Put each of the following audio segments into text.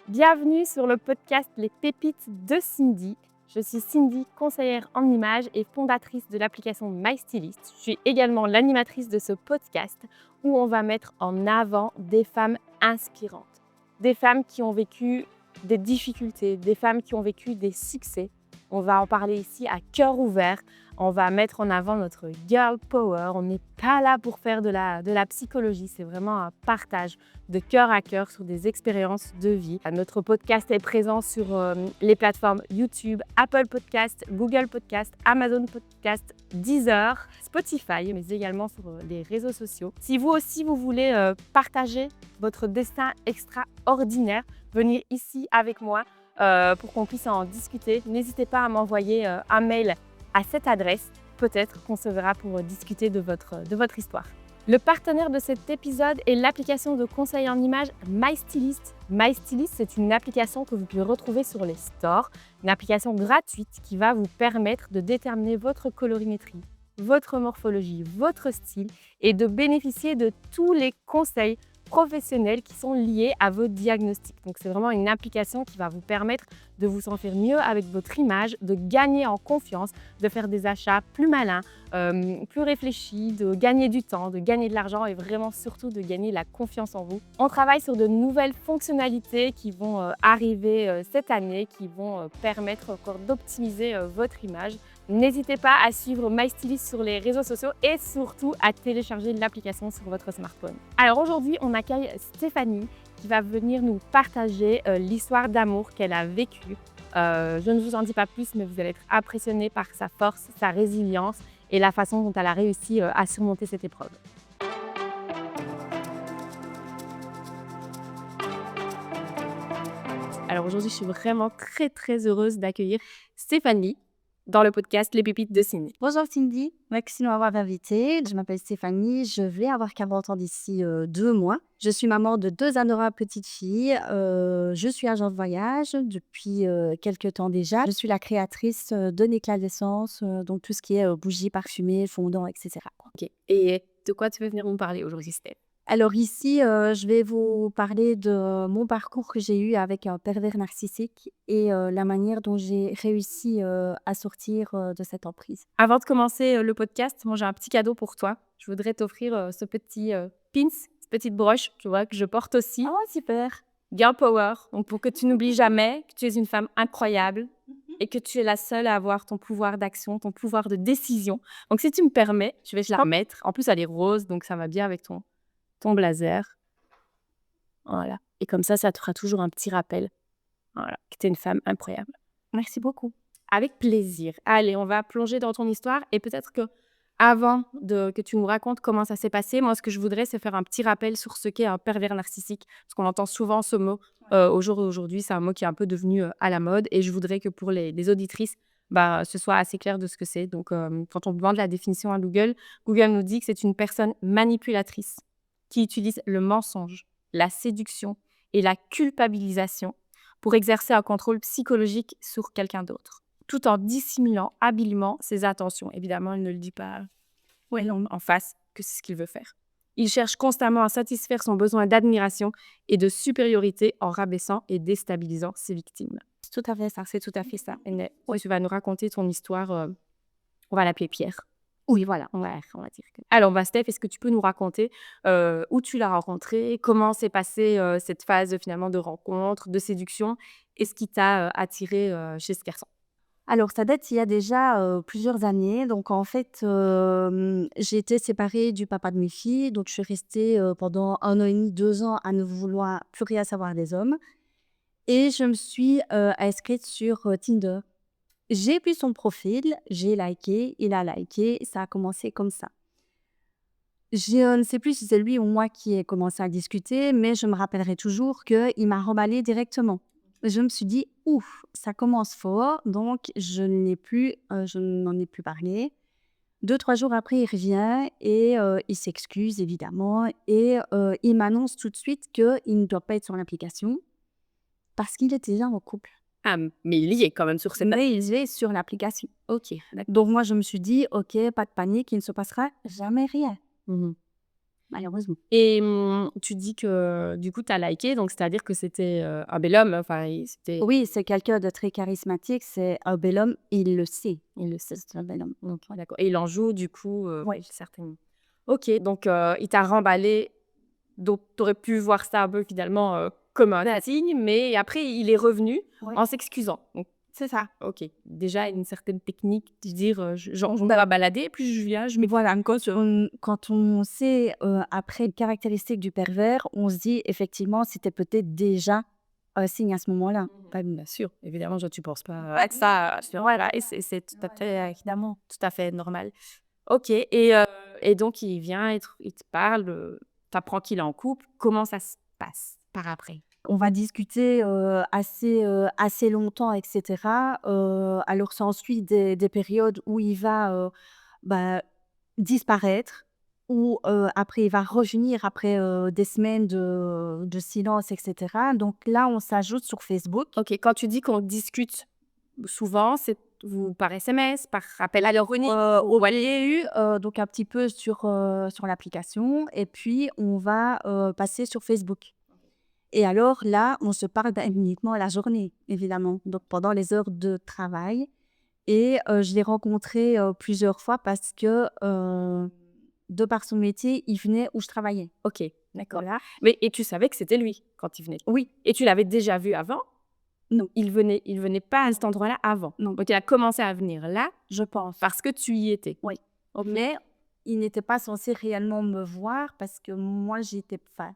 Bienvenue sur le podcast Les Pépites de Cindy. Je suis Cindy, conseillère en images et fondatrice de l'application MyStylist. Je suis également l'animatrice de ce podcast où on va mettre en avant des femmes inspirantes, des femmes qui ont vécu des difficultés, des femmes qui ont vécu des succès. On va en parler ici à cœur ouvert. On va mettre en avant notre girl power. On n'est pas là pour faire de la psychologie. C'est vraiment un partage de cœur à cœur sur des expériences de vie. Notre podcast est présent sur les plateformes YouTube, Apple Podcast, Google Podcast, Amazon Podcast, Deezer, Spotify, mais également sur les réseaux sociaux. Si vous aussi, vous voulez partager votre destin extraordinaire, venir ici avec moi pour qu'on puisse en discuter, n'hésitez pas à m'envoyer un mail à cette adresse. Peut-être qu'on se verra pour discuter de votre histoire. Le partenaire de cet épisode est l'application de conseil en images MyStylist. MyStylist, c'est une application que vous pouvez retrouver sur les stores, une application gratuite qui va vous permettre de déterminer votre colorimétrie, votre morphologie, votre style et de bénéficier de tous les conseils professionnels qui sont liés à vos diagnostics. Donc c'est vraiment une application qui va vous permettre de vous sentir mieux avec votre image, de gagner en confiance, de faire des achats plus malins, plus réfléchis, de gagner du temps, de gagner de l'argent et vraiment surtout de gagner la confiance en vous. On travaille sur de nouvelles fonctionnalités qui vont arriver cette année, qui vont permettre encore d'optimiser votre image. N'hésitez pas à suivre MyStylist sur les réseaux sociaux et surtout à télécharger l'application sur votre smartphone. Alors aujourd'hui, on accueille Stéphanie qui va venir nous partager l'histoire d'amour qu'elle a vécue. Je ne vous en dis pas plus, mais vous allez être impressionnés par sa force, sa résilience et la façon dont elle a réussi à surmonter cette épreuve. Alors aujourd'hui, je suis vraiment très heureuse d'accueillir Stéphanie dans le podcast Les Pépites de Cindy. Bonjour Cindy, merci de m'avoir invitée. Je m'appelle Stéphanie, je vais avoir 40 ans d'ici 2 mois. Je suis maman de 2 adorables petites filles. Je suis agent de voyage depuis quelques temps déjà. Je suis la créatrice de Néclat d'essence, donc tout ce qui est bougies parfumées, fondants, etc. Ok. Et de quoi tu veux venir nous parler aujourd'hui, Steph? Alors ici, je vais vous parler de mon parcours que j'ai eu avec un pervers narcissique et la manière dont j'ai réussi à sortir de cette emprise. Avant de commencer le podcast, moi j'ai un petit cadeau pour toi. Je voudrais t'offrir ce petit pins, cette petite broche, tu vois, que je porte aussi. Ah super! Girl Power, donc pour que tu n'oublies jamais que tu es une femme incroyable et que tu es la seule à avoir ton pouvoir d'action, ton pouvoir de décision. Donc si tu me permets, je vais te la remettre. En plus, elle est rose, donc ça va bien avec ton blazer. Voilà. Et comme ça te fera toujours un petit rappel. Voilà, que tu es une femme incroyable. Merci beaucoup. Avec plaisir. Allez, on va plonger dans ton histoire et peut-être que avant que tu nous racontes comment ça s'est passé, moi, ce que je voudrais, c'est faire un petit rappel sur ce qu'est un pervers narcissique. Parce qu'on entend souvent ce mot au jour d'aujourd'hui. C'est un mot qui est un peu devenu à la mode. Et je voudrais que pour les auditrices, ce soit assez clair de ce que c'est. Donc, quand on demande la définition à Google, Google nous dit que c'est une personne manipulatrice qui utilise le mensonge, la séduction et la culpabilisation pour exercer un contrôle psychologique sur quelqu'un d'autre, tout en dissimulant habilement ses intentions. Évidemment, il ne le dit pas en face que c'est ce qu'il veut faire. Il cherche constamment à satisfaire son besoin d'admiration et de supériorité en rabaissant et déstabilisant ses victimes. C'est tout à fait ça, c'est tout à fait ça. Et tu vas nous raconter ton histoire, on va l'appeler Pierre. Oui, voilà, on va dire. Alors, Steph, est-ce que tu peux nous raconter où tu l'as rencontré, comment s'est passée cette phase finalement de rencontre, de séduction, et ce qui t'a attiré chez ce garçon? Alors ça date il y a déjà plusieurs années. Donc en fait, j'ai été séparée du papa de mes filles. Donc je suis restée pendant 1 an et demi, 2 ans à ne vouloir plus rien savoir des hommes. Et je me suis inscrite sur Tinder. J'ai vu son profil, j'ai liké, il a liké, ça a commencé comme ça. Je ne sais plus si c'est lui ou moi qui ai commencé à discuter, mais je me rappellerai toujours qu'il m'a remballée directement. Je me suis dit: «Ouf, ça commence fort», donc je n'en ai plus parlé. 2-3 jours après, il revient et il s'excuse évidemment et il m'annonce tout de suite qu'il ne doit pas être sur l'application parce qu'il était déjà en couple. Ah, mais il y est quand même sur cette... Mais il est sur l'application. Ok, d'accord. Donc moi, je me suis dit: «OK, pas de panique, il ne se passera jamais rien». Mhm. malheureusement. Et tu dis que du coup, tu as liké, donc c'est-à-dire que c'était un bel homme, enfin, c'était. Oui, c'est quelqu'un de très charismatique, c'est un bel homme, il le sait. Il le sait. C'est un bel homme. Donc, d'accord. Et il en joue, du coup, Oui. certainement. Ok, donc il t'a remballé. Donc, tu aurais pu voir ça un peu finalement comme un signe, mais après, il est revenu Ouais. en s'excusant. Donc, C'est ça. ok, déjà une certaine technique de dire genre, on va balader, puis je viens, je Mais mets. voilà, quand on sait, après les caractéristiques du pervers, on se dit effectivement c'était peut-être déjà un signe à ce moment-là. Bien sûr, évidemment, tu penses pas à ça. Voilà, et c'est tout à fait, évidemment, tout à fait normal. Ok, et donc il vient, il te parle, t'apprends qu'il est en couple. Comment ça se passe par après? On va discuter, assez longtemps et cetera, alors s'ensuit des périodes où il va, bah, disparaître ou, après il va revenir après, des semaines de silence et cetera. Donc là, on s'ajoute sur Facebook. Ok, quand tu dis qu'on discute souvent, c'est vous par SMS, par appel téléphonique? Au lieu, donc un petit peu sur l'application et puis on va, passer sur Facebook. Et alors là, on se parle, uniquement la journée, évidemment, donc pendant les heures de travail et je l'ai rencontré, plusieurs fois parce que, de par son métier, il venait où je travaillais. Ok, d'accord. Voilà. Mais et tu savais que c'était lui quand il venait? Oui, Et tu l'avais déjà vu avant? non, Il venait pas à cet endroit-là avant? non, Donc il a commencé à venir là je pense. parce que tu y étais? Oui. Ok. Mais il n'était pas censé réellement me voir parce que moi, j'étais enfin,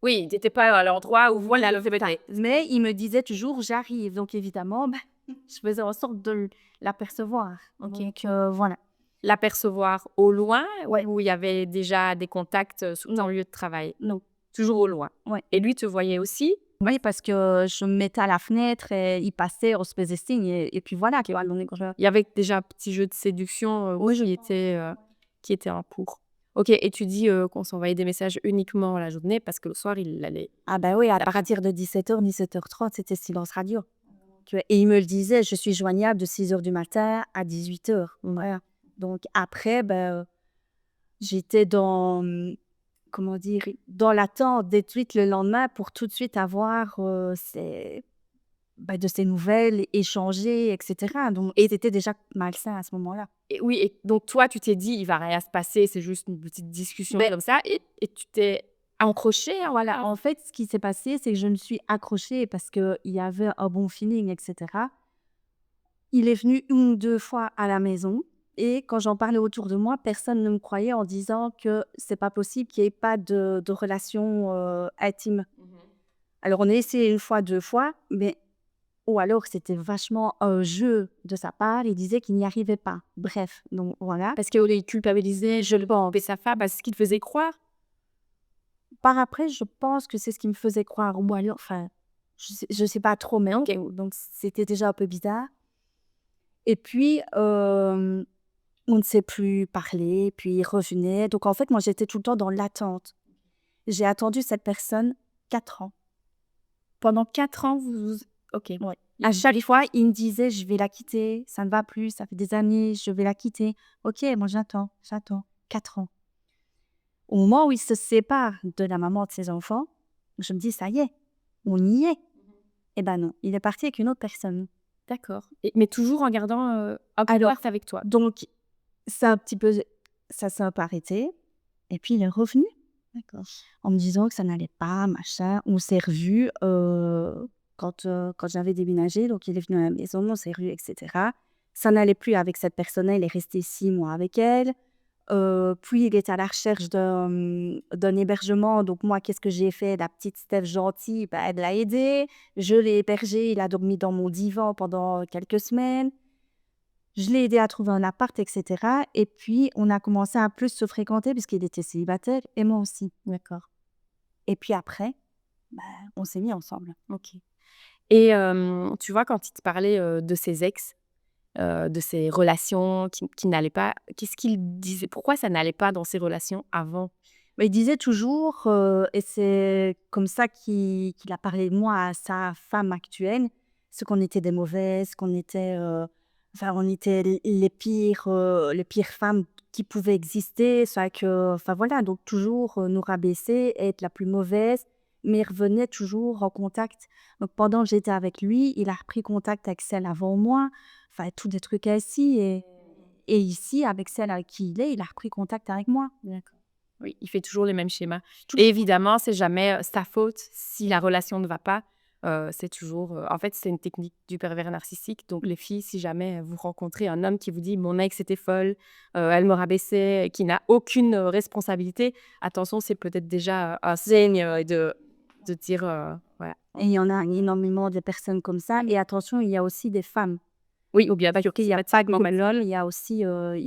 Oui, tu étais pas à l'endroit où voilà le bétail. mais il me disait toujours: «J'arrive», donc évidemment, je faisais en sorte de l'apercevoir. Ok. Donc voilà. L'apercevoir au loin Ouais. ou il y avait déjà des contacts sur ton lieu de travail? Non. Toujours au loin. Ouais. Et lui te voyait aussi? Oui, parce que je me mettais à la fenêtre et il passait, on se faisait signe et puis voilà quoi. Donc Il y avait déjà un petit jeu de séduction oui, je qui était en cours. Ok, et tu dis qu'on s'envoyait des messages uniquement la journée parce que le soir, il allait. ah bah oui, à partir de 17h, 17h30, c'était silence radio. Tu vois? Et il me le disait: «Je suis joignable de 6h du matin à 18h». Voilà. Donc après, j'étais dans, comment dire? Dans l'attente des tweets le lendemain pour tout de suite avoir, de ses nouvelles, échanger et cetera. Donc et c'était déjà malsain à ce moment-là. Et oui, et donc toi, tu t'es dit, il va rien se passer, c'est juste une petite discussion comme ça, et tu t'es accrochée, hein, voilà. En fait, ce qui s'est passé, c'est que je me suis accrochée parce qu'il y avait un bon feeling et cetera. Il est venu 1 ou 2 fois à la maison et quand j'en parlais autour de moi, personne ne me croyait en disant que c'est pas possible qu'il y ait pas de relation, intime. Alors on a essayé 1 fois, 2 fois, mais ou alors c'était vachement un jeu de sa part, il disait qu'il n'y arrivait pas. Bref, donc voilà. Parce qu'il culpabilisait, je le pense, et sa femme, à ce qu'il te faisait croire. Par après, je pense que c'est ce qui me faisait croire ou alors enfin, je sais pas trop, mais OK, donc c'était déjà un peu bizarre et puis, on ne s'est plus parlé, puis il revenait. Donc en fait, moi, j'étais tout le temps dans l'attente. J'ai attendu cette personne 4 ans. Pendant 4 ans, ok. Ouais. À chaque fois, il me disait: «Je vais la quitter, ça ne va plus, ça fait des années, je vais la quitter». OK, moi j'attends, j'attends. 4 ans. Au moment où il se sépare de la maman de ses enfants, je me dis: «Ça y est, on y est». Eh ben non, il est parti avec une autre personne. D'accord. Mais toujours en gardant un Alors, contact avec toi? donc c'est un petit peu ça s'est un peu arrêté et puis il est revenu D'accord. en me disant que ça n'allait pas, machin. On s'est revus, quand j'avais déménagé, donc il est venu à la maison, on s'est revus et cetera. Ça n'allait plus avec cette personne-là, il est resté 6 mois avec elle. Puis il était à la recherche d'un hébergement, donc moi, qu'est-ce que j'ai fait? La petite Steph gentille, elle l'a aidé. Je l'ai hébergé, il a dormi dans mon divan pendant quelques semaines. Je l'ai aidé à trouver un appart et cetera et puis on a commencé à plus se fréquenter puisqu'il était célibataire et moi aussi. D'accord. Et puis après, bah, on s'est mis ensemble. Ok. Et tu vois, quand il te parlait de ses ex, de ses relations qui n'allaient pas, qu'est-ce qu'il disait? Pourquoi ça n'allait pas dans ses relations avant? Mais il disait toujours, et c'est comme ça qu'il a parlé de moi à sa femme actuelle, c'est qu'on était des mauvaises, qu'on était, enfin on était les pires femmes qui pouvait exister. Ça que, enfin voilà, donc toujours nous rabaisser, être la plus mauvaise, mais il revenait toujours en contact. Donc pendant que j'étais avec lui, il a repris contact avec celle avant moi, enfin tous des trucs ainsi. Et ici, avec celle avec qui il a repris contact avec moi. D'accord. Oui, il fait toujours les mêmes schémas. Et Toujours. évidemment, c'est jamais sa faute si la relation ne va pas. C'est toujours. En fait, c'est une technique du pervers narcissique. Donc, les filles, si jamais vous rencontrez un homme qui vous dit mon ex était folle, elle me rabaissait, qui n'a aucune responsabilité, attention, c'est peut-être déjà un signe de dire voilà. Et il y en a énormément de personnes comme ça. Et attention, il y a aussi des femmes. Oui, ou bien Parce sûr, qu'il y c'est a pas pas que typiquement des masculin. hommes, il y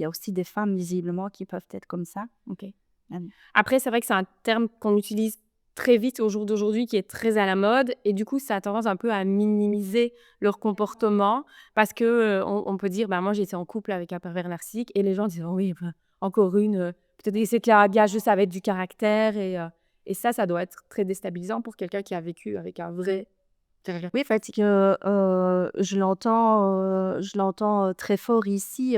a aussi des femmes visiblement qui peuvent être comme ça. Ok. Hem, Après, c'est vrai que c'est un terme qu'on utilise très vite au jour d'aujourd'hui, qui est très à la mode et du coup, ça a tendance un peu à minimiser leur comportement parce que, on peut dire: «Bah, moi, j'étais en couple avec un pervers narcissique» et les gens disent: «Oh oui, bah, encore une, peut-être c'est qu'il y a un gage juste avec du caractère» et ça doit être très déstabilisant pour quelqu'un qui a vécu avec un vrai pervers. oui, fait que, je l'entends, très fort ici,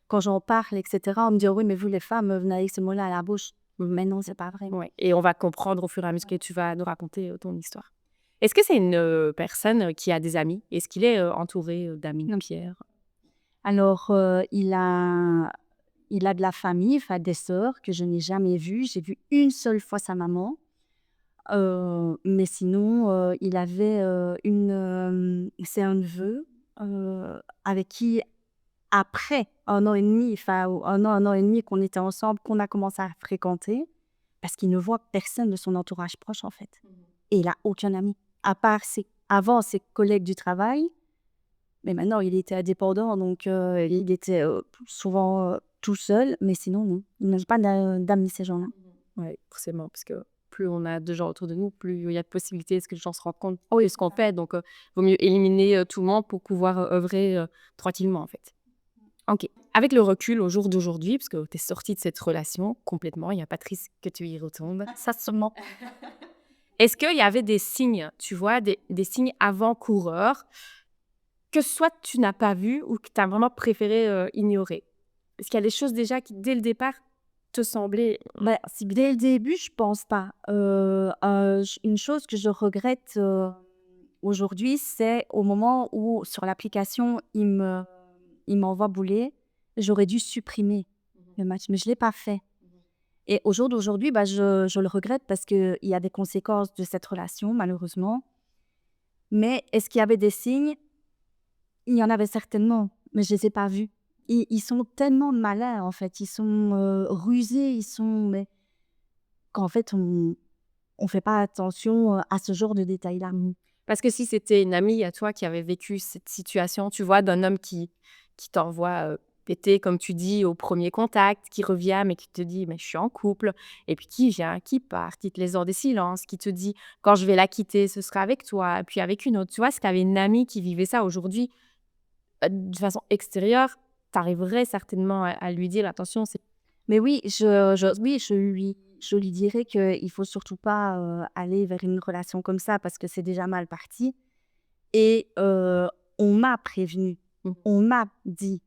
quand j'en parle et cetera. On me dit: «Oui, mais vous les femmes, vous n'avez que ce mot-là à la bouche». Mais non, c'est pas vrai. Ouais et on va comprendre au fur et à mesure que tu vas nous raconter, ton histoire. Est-ce que c'est une, personne, qui a des amis? Est-ce qu'il est, entouré, d'amis, Non. Pierre? Alors, il a de la famille, enfin des sœurs que je n'ai jamais vues. J'ai vu une seule fois sa maman, mais sinon, il avait, c'est un neveu, avec qui après 1 an et demi, enfin ou 1 an et demi qu'on était ensemble, qu'on a commencé à fréquenter, parce qu'il ne voit personne de son entourage proche, en fait. Et il a aucun ami, à part ses collègues du travail, mais maintenant il était indépendant donc il était, souvent, tout seul, mais sinon non, il n'a pas d'amis ces gens-là. Ouais, forcément, parce que plus on a de gens autour de nous, plus il y a de possibilités à ce que les gens se rendent compte de ce qu'on fait. Donc, vaut mieux éliminer tout le monde pour pouvoir œuvrer tranquillement, en fait. Ok. Avec le recul au jour d'aujourd'hui, parce que tu es sortie de cette relation complètement, il n'y a pas de risque que tu y retournes. Ça seulement. Est-ce qu'il y avait des signes, tu vois, des signes avant-coureurs que soit tu n'as pas vus ou que tu as vraiment préféré ignorer? Est-ce qu'il y a des choses déjà qui, dès le départ, te semblaient. Bah, si dès le début, je pense pas. J Une chose que je regrette, aujourd'hui, c'est au moment où sur l'application, il m'envoie bouler, j'aurais dû supprimer le match, mais je l'ai pas fait. Et au jour d'aujourd'hui, bah, je le regrette parce qu'il y a des conséquences de cette relation malheureusement. Mais est-ce qu'il y avait des signes? Il y en avait certainement, mais je les ai pas vus. Ils sont tellement malins en fait, ils sont, rusés, ils sont mais qu'en fait on fait pas attention, à ce genre de détails-là. Parce que si c'était une amie à toi qui avait vécu cette situation, tu vois, d'un homme qui t'envoie péter, comme tu dis, au premier contact, qui revient, mais qui te dit, mais je suis en couple, et puis qui vient, qui part, qui te laisse dans des silences, qui te dit, quand je vais la quitter, ce sera avec toi, puis avec une autre. Tu vois, si tu avais une amie qui vivait ça aujourd'hui, de façon extérieure, tu arriverais certainement à lui dire, attention, c'est. Mais oui, oui, je lui dirais qu'il faut surtout pas, aller vers une relation comme ça parce que c'est déjà mal parti et on m'a prévenue, Mhm. on m'a dit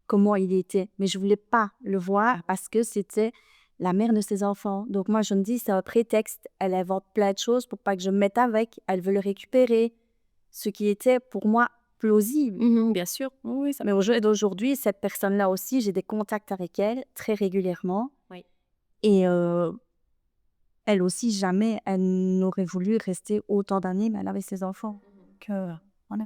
comment il était, mais je voulais pas le voir parce que c'était la mère de ses enfants. Donc moi, je me dis: «C'est un prétexte». Elle invente plein de choses pour pas que je me mette avec. Elle veut le récupérer, ce qui était pour moi plausible. Mhm, bien sûr, oui, oui, ça. Mais au jour d'aujourd'hui, cette personne-là aussi, j'ai des contacts avec elle très régulièrement Oui. et elle aussi, jamais elle n'aurait voulu rester autant d'années, mais elle avait ses enfants. Donc voilà.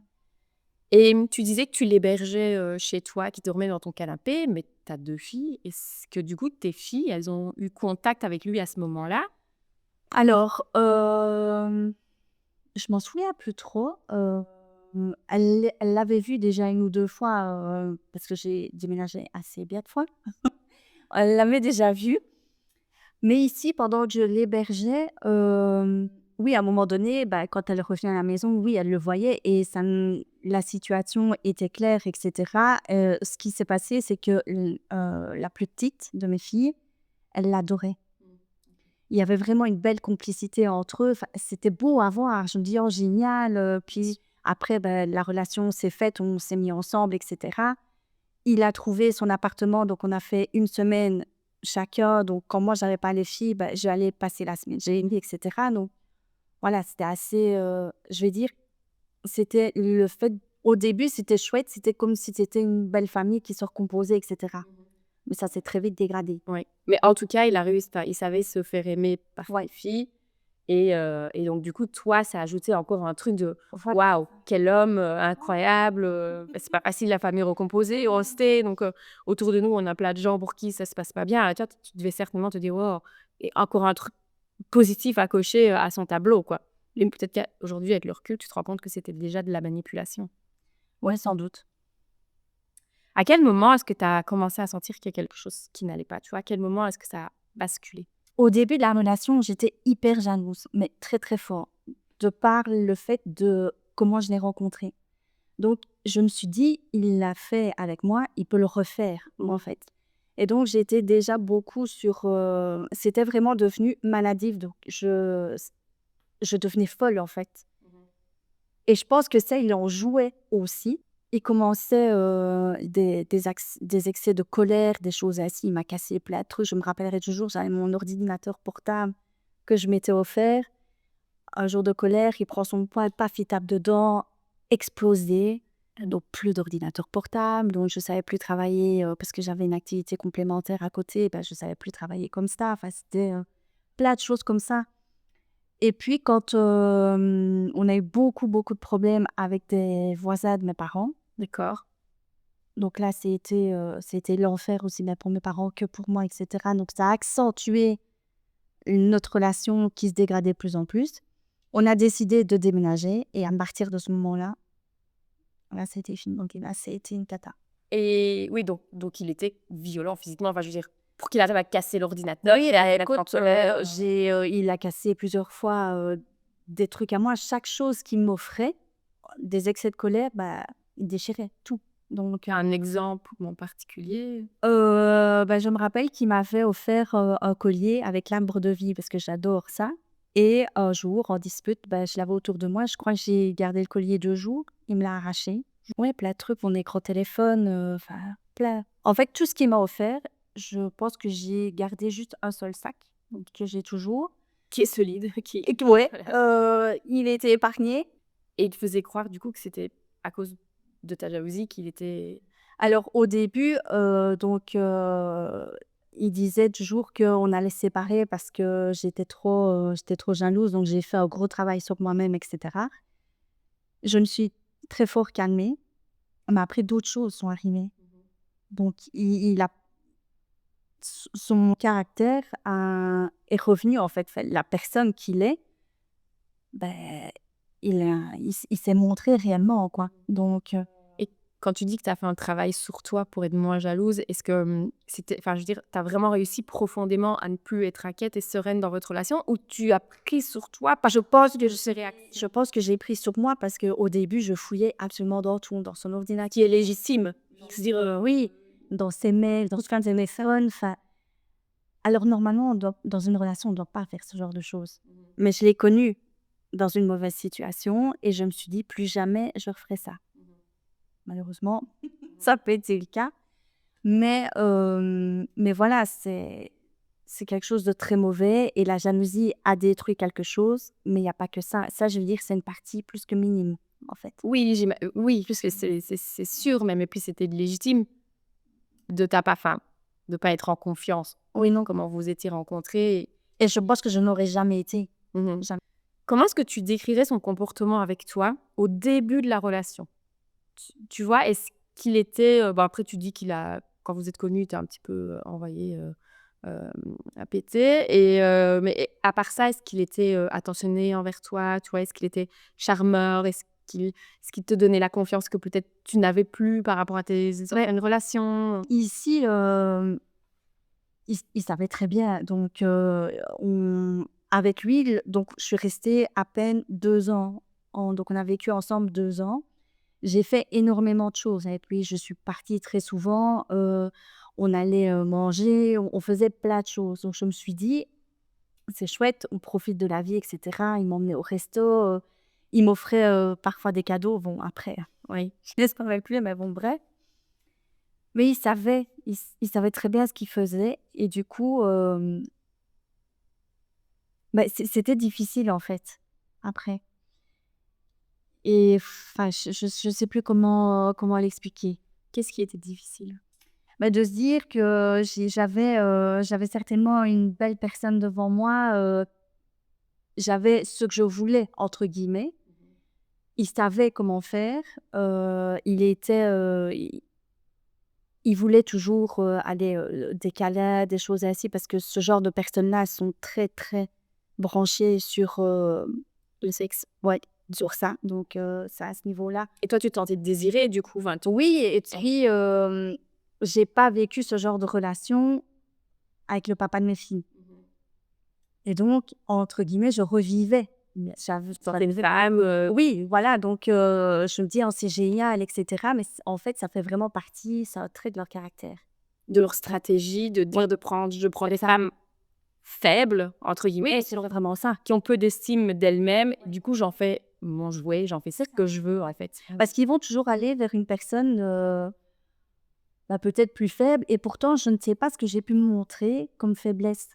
Et tu disais que tu l'hébergeais, chez toi, qu'ils dormaient dans ton canapé, mais tu as 2 filles. Est-ce que du coup, tes filles, elles ont eu contact avec lui à ce moment-là? Alors, je m'en souviens plus trop, elle l'avait vu déjà 1 ou 2 fois, parce que j'ai déménagé assez bien de fois. Elle l'avait déjà vu. Mais ici, pendant que je l'hébergeais, oui, à un moment donné, bah, quand elle revenait à la maison, oui, elle le voyait et ça n la situation était claire et cetera. Ce qui s'est passé, c'est que la plus petite de mes filles, elle l'adorait. Il y avait vraiment une belle complicité entre eux. Enfin, c'était beau à voir. Je me dis: «Oh génial», puis après, bah, la relation s'est faite, on s'est mis ensemble et cetera il a trouvé son appartement, donc on a fait une semaine chacun. Donc, quand moi, j'avais pas les filles, je allais passer la semaine chez lui, etc. Donc, voilà, c'était assez, je vais dire, c'était le fait, au début, c'était chouette, c'était comme si c'était une belle famille qui se recomposait, etc. Mais ça s'est très vite dégradé. Ouais. Mais en tout cas, il a réussi, il savait se faire aimer par Ouais. les filles. Et donc, du coup, toi, ça a ajouté encore un truc de Voilà. waouh, quel homme incroyable. C'est pas facile, la famille recomposée, restée. Donc, autour de nous, on a plein de gens pour qui ça se passe pas bien. Et toi, tu devais certainement te dire, wow, et encore un truc positif à cocher à son tableau, quoi. Et peut-être qu'aujourd'hui, avec le recul, tu te rends compte que c'était déjà de la manipulation. Ouais, sans doute. À quel moment est-ce que tu as commencé à sentir qu'il y a quelque chose qui n'allait pas? Tu vois, à quel moment est-ce que ça a basculé? Au début de la relation, j'étais hyper jalouse, mais très, très fort, de par le fait de comment je l'ai rencontré. Donc, je me suis dit: «Il l'a fait avec moi, il peut le refaire», en fait. Et donc, j'étais déjà beaucoup sur, c'était vraiment devenu maladif, donc je devenais folle, en fait. Et je pense que ça, il en jouait aussi. Il commençait, des excès de colère, des choses ainsi. Il m'a cassé plein de trucs. Je me rappellerai toujours, j'avais mon ordinateur portable que je m'étais offert. Un jour de colère, il prend son poing, paf, il tape dedans, explosé. Donc plus d'ordinateur portable, donc je savais plus travailler, parce que j'avais une activité complémentaire à côté, je savais plus travailler comme ça. Enfin, c'était, plein de choses comme ça. Et puis quand, on a eu beaucoup, beaucoup de problèmes avec des voisins de mes parents. D'accord. Donc là, c'était l'enfer aussi bien pour mes parents que pour moi, et cetera. Donc ça a accentué notre relation qui se dégradait de plus en plus. On a décidé de déménager et à partir de ce moment-là, là, c'était fini. Donc là, c'était une cata. Et oui, donc il était violent physiquement. Enfin, je veux dire, pour qu'il arrive à casser l'ordinateur. Oui, Et écoute, il a cassé plusieurs fois, des trucs à moi. Chaque chose qu'il m'offrait, des excès de colère, il déchirait tout. Donc, un exemple en particulier. je me rappelle qu'il m'avait offert, un collier avec l'arbre de vie parce que j'adore ça. Et un jour, en dispute, je l'avais autour de moi. Je crois que j'ai gardé le collier 2 jours. Il me l'a arraché. Ouais, plein de trucs, mon écran téléphone, enfin, plein. En fait, tout ce qu'il m'a offert, je pense que j'ai gardé juste un seul sac, donc que j'ai toujours. Qui est solide, qui Et que ouais, voilà. il était épargné. Et il te faisait croire du coup que c'était à cause de ta jalousie qu'il était. Alors au début, il disait toujours qu'on allait se séparer parce que j'étais trop jalouse, donc j'ai fait un gros travail sur moi-même, et cetera. Je me suis très fort calmée, mais après d'autres choses sont arrivées. Donc il a son caractère est revenu, en fait. La personne qu'il est, ben, il s'est montré réellement, quoi. Donc Et quand tu dis que tu as fait un travail sur toi pour être moins jalouse, est-ce que c'était, enfin, je veux dire, tu as vraiment réussi profondément à ne plus être inquiète et sereine dans votre relation, ou tu as pris sur toi parce je pense que que ces réactions je pense que j'ai pris sur moi parce qu'au début, je fouillais absolument dans tout, dans son ordinateur. qui est légitime? C'est-à-dire, Oui, dans ses mails, dans enfin, ses messages, enfin. Alors normalement, dans une relation, on ne doit pas faire ce genre de choses. Mais je l'ai connu dans une mauvaise situation et je me suis dit: «Plus jamais je referai ça». Malheureusement, ça peut être le cas. Mais voilà, c'est quelque chose de très mauvais et la jalousie a détruit quelque chose, mais il y a pas que ça. Ça, je veux dire, c'est une partie plus que minime, en fait. oui, oui, puisque c'est sûr, même, et puis c'était légitime de ta part, enfin, de pas être en confiance. Oui, non. Comment vous étiez rencontrés. Et je pense que je n'aurais jamais été. Jamais. Comment est-ce que tu décrirais son comportement avec toi au début de la relation? Tu vois, est-ce qu'il était, après tu dis qu'il a, quand vous êtes connus, tu un petit peu envoyé à péter, et mais à part ça, est-ce qu'il était attentionné envers toi? Tu vois, est-ce qu'il était charmeur? Est-ce qu'il te donnait la confiance que peut-être tu n'avais plus par rapport à tes anciennes relations? Ici, il savait très bien. Donc, avec lui, donc je suis restée à peine 2 ans. Donc on a vécu ensemble 2 ans. J'ai fait énormément de choses avec lui. Je suis partie très souvent, on allait, manger, on faisait plein de choses. Donc je me suis dit: «C'est chouette, on profite de la vie, et cetera». Il m'emmenait au resto, il m'offrait, parfois des cadeaux. Bon après, oui, je laisse pas avec lui, mais bon bref. Mais il savait très bien ce qu'il faisait et du coup, bah, c'était difficile, en fait, après et enfin, je sais plus comment l'expliquer. Qu'est-ce qui était difficile? Bah, de se dire que j'avais certainement une belle personne devant moi, j'avais «ce que je voulais» entre guillemets. Il savait comment faire, il voulait toujours, aller, des câlins, des choses ainsi parce que ce genre de personnes-là sont très, très branchées sur, Le sexe. ouais, sur ça, donc c'est à ce niveau-là. Et toi, tu te sentais désirée du coup, enfin, Oui et puis, j'ai pas vécu ce genre de relation avec le papa de mes filles et donc entre guillemets, «je revivais». Mais une femme, oui, voilà, donc je me dis: «Oh, c'est génial» et cetera, mais en fait, ça fait vraiment partie, c'est un trait de leur caractère. de leur stratégie, de dire je prends des femmes «faibles» entre guillemets, C'est vraiment ça. qui ont peu d'estime d'elles-mêmes. Du coup, j'en fais mon jouet, j'en fais ce que je veux en fait. Parce qu'ils vont toujours aller vers une personne, bah, peut-être plus faible et pourtant je ne sais pas ce que j'ai pu me montrer comme faiblesse.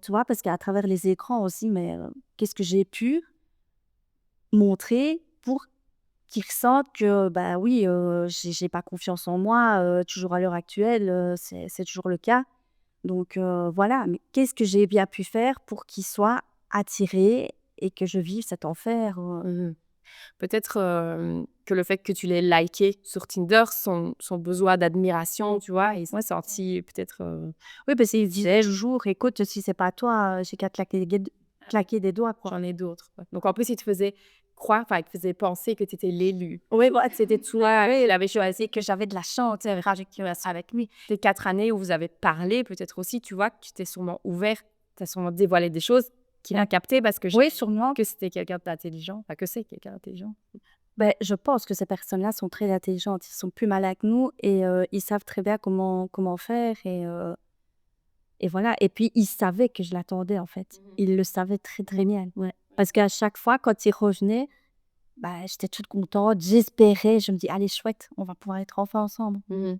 Tu vois? Parce qu'à travers les écrans aussi, mais qu'est-ce que j'ai pu montrer pour qu'ils ressentent que, bah, oui, j'ai pas confiance en moi, toujours à l'heure actuelle, c'est toujours le cas. Donc voilà, mais qu'est-ce que j'ai bien pu faire pour qu'ils soient attirés et que je vive cet enfer, Mmh. Peut-être, que le fait que tu l'aies liké sur Tinder, son besoin d'admiration, tu vois? Il s'est senti peut-être, oui, parce qu'ils se disaient: «Jour, écoute, si c'est pas toi, j'ai qu'à claquer des doigts, quoi». j'en ai d'autres, quoi. Donc en plus, il te faisait croire, enfin, il te faisait penser que tu étais l'élu. Oui, voilà, c'était Toi, oui, il avait choisi que j'avais de la chance, tu sais, avec lui. tes 4 années où vous avez parlé, peut-être aussi, tu vois, que tu t'es sûrement ouvert, tu as sûrement dévoilé des choses qu'il a captées parce que Oui, sûrement. que c'était quelqu'un d'intelligent, enfin, que c'est quelqu'un d'intelligent. Beh, je pense que ces personnes-là sont très intelligentes. Ils sont plus malins que nous et ils savent très bien comment faire et voilà et puis ils savaient que je l'attendais, en fait. Ils le savaient très, très bien, ouais. Parce qu'à chaque fois, quand il revenait, bah, j'étais toute contente, j'espérais, je me dis: «Allez chouette, on va pouvoir être enfin ensemble». Mmh.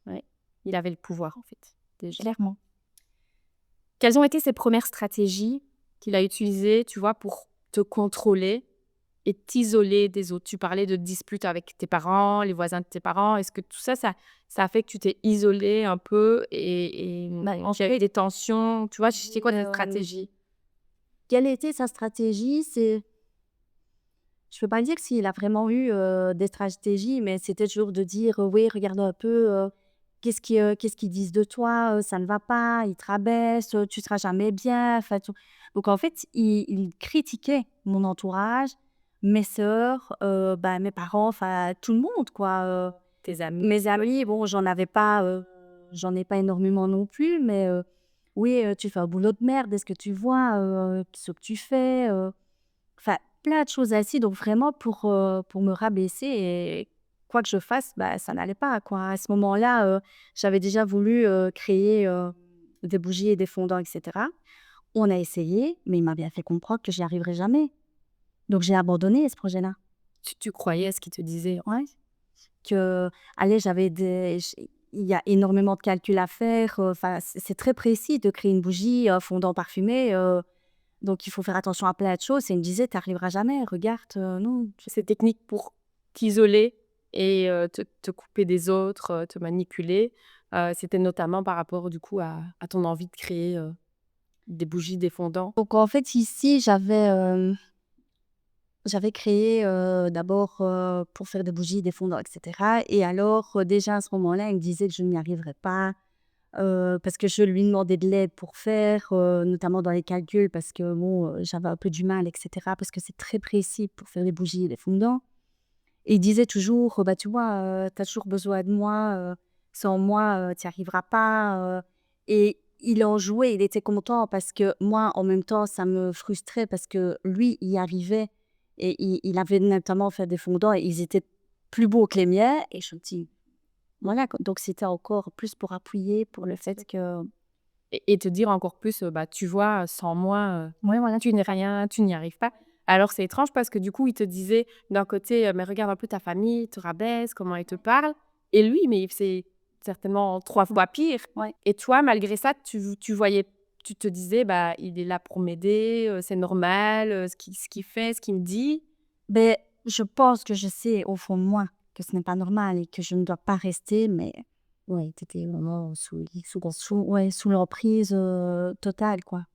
Ouais, il avait le pouvoir, en fait, déjà. Clairement. Quelles ont été ses premières stratégies qu'il a utilisées, tu vois, pour te contrôler et t'isoler des autres? Tu parlais de disputes avec tes parents, les voisins de tes parents. Est-ce que tout ça, ça a fait que tu t'es isolée un peu et Bah, en qu'il y a eu fait, des tensions? Tu vois, c'est quoi ta hem, stratégie? quelle était sa stratégie? Je peux pas dire que s'il a vraiment eu, des stratégies, mais c'était toujours de dire: «Oui, regarde un peu, qu'est-ce qu'ils disent de toi? Ça ne va pas, ils te rabaissent, tu seras jamais bien», enfin tout. Donc en fait, il critiquait mon entourage, mes sœurs, bah, mes parents, enfin tout le monde quoi, Tes amis? mes amis, bon, j'en ai pas énormément non plus, mais «Oui, tu fais un boulot de merde, est-ce que tu vois, ce que tu fais?» Enfin, plein de choses ainsi, donc vraiment pour me rabaisser et quoi que je fasse, bah, ça n'allait pas, quoi. À ce moment-là, j'avais déjà voulu, créer, des bougies et des fondants et cetera. On a essayé, mais il m'a bien fait comprendre que j'y arriverais jamais. Donc j'ai abandonné ce projet-là. Tu croyais à ce qu'il te disait? Ouais. Que, allez, j'avais des j il y a énormément de calculs à faire, enfin, c'est très précis de créer une bougie, un fondant parfumé, donc il faut faire attention à plein de choses et il me disait: «Tu arriveras jamais, regarde, non». Ces techniques pour t'isoler et te couper des autres, te manipuler, c'était notamment par rapport, du coup, à ton envie de créer, des bougies, des fondants? Donc en fait, ici, j'avais créé, d'abord, pour faire des bougies, des fondants et cetera et alors, déjà à ce moment-là, il me disait que je n'y arriverais pas, parce que je lui demandais de l'aide pour faire, notamment dans les calculs parce que bon, j'avais un peu du mal et cetera parce que c'est très précis pour faire des bougies et des fondants et il disait toujours: «Bah, tu vois, tu as toujours besoin de moi, sans moi, tu n'y arriveras pas», et il en jouait, il était content parce que moi, en même temps, ça me frustrait parce que lui, il y arrivait et il avait notamment fait des fondants et ils étaient plus beaux que les miens et je me dis voilà quoi, donc c'était encore plus pour appuyer pour le fait que Et te dire encore plus, bah, tu vois, sans moi, ouais, voilà. tu n'es rien, tu n'y arrives pas. Alors c'est étrange parce que du coup, il te disait d'un côté: «Mais regarde un peu ta famille, te rabaisse, comment ils te parlent» et lui, mais il faisait certainement 3 fois pire. Ouais. Et toi, malgré ça, tu te disais: «Bah, il est là pour m'aider, c'est normal, ce qu'il fait, ce qu'il me dit». Beh, je pense que je sais au fond de moi que ce n'est pas normal et que je ne dois pas rester, mais ouais, tu étais vraiment sous l'emprise, totale, quoi.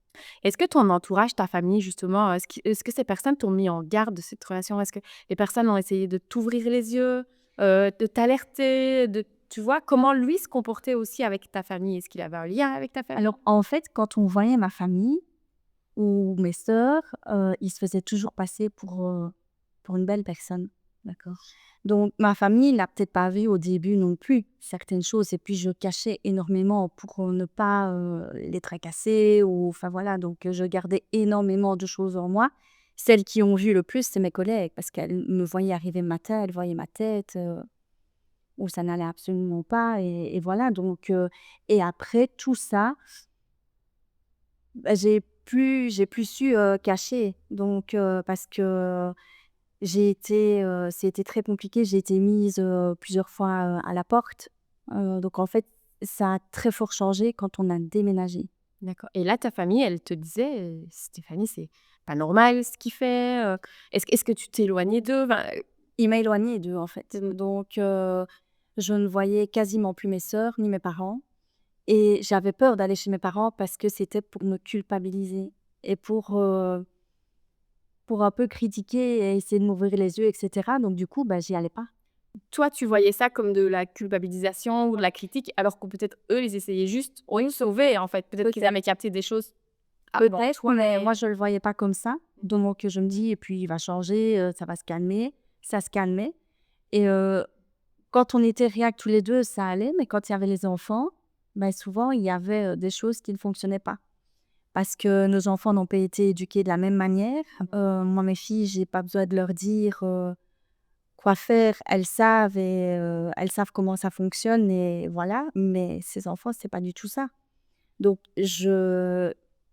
Est-ce que ton entourage, ta famille justement, est-ce que ces personnes t'ont mis en garde de cette relation? Est-ce que les personnes ont essayé de t'ouvrir les yeux, de t'alerter, tu vois? Comment lui se comportait aussi avec ta famille? Est-ce qu'il avait un lien avec ta famille? Alors, en fait, quand on voyait ma famille ou mes sœurs, ils se faisaient toujours passer pour une belle personne. D'accord. Donc ma famille l'a peut-être pas vu au début non plus, certaines choses et puis je cachais énormément pour, ne pas, les tracasser ou enfin voilà donc je gardais énormément de choses en moi. Celles qui ont vu le plus, c'est mes collègues parce qu'elles me voyaient arriver le matin, elles voyaient ma tête, où ça n'allait absolument pas et voilà donc et après tout ça, bah, j'ai plus su, cacher donc parce que c'était très compliqué, j'ai été mise, plusieurs fois, à la porte, donc en fait, ça a très fort changé quand on a déménagé. D'accord, et là, ta famille, elle te disait: «Stéphanie, c'est pas normal ce qu'il fait», est-ce que tu t'éloignais d'eux? Enfin, Il m'a éloignée d'eux, en fait, donc je ne voyais quasiment plus mes sœurs ni mes parents et j'avais peur d'aller chez mes parents parce que c'était pour me culpabiliser et pour un peu critiquer et essayer de m'ouvrir les yeux et cetera, donc du coup, bah, j'y allais pas. toi, tu voyais ça comme de la culpabilisation ou de la critique, alors que peut-être eux, ils essayaient juste de sauver, en fait. Peut-être qu'ils Peut-être. avaient capté des choses avant Peut-être, toi, mais mais moi je le voyais pas comme ça. Donc je me dis: «Et puis il va changer, ça va se calmer». Ça se calmait et quand on était rien que tous les 2, ça allait, mais quand il y avait les enfants, bah, souvent il y avait, des choses qui ne fonctionnaient pas. Parce que nos enfants n'ont pas été éduqués de la même manière. Moi mes filles, j'ai pas besoin de leur dire, quoi faire. Elles savent comment ça fonctionne et voilà. Mais ces enfants, c'est pas du tout ça. Donc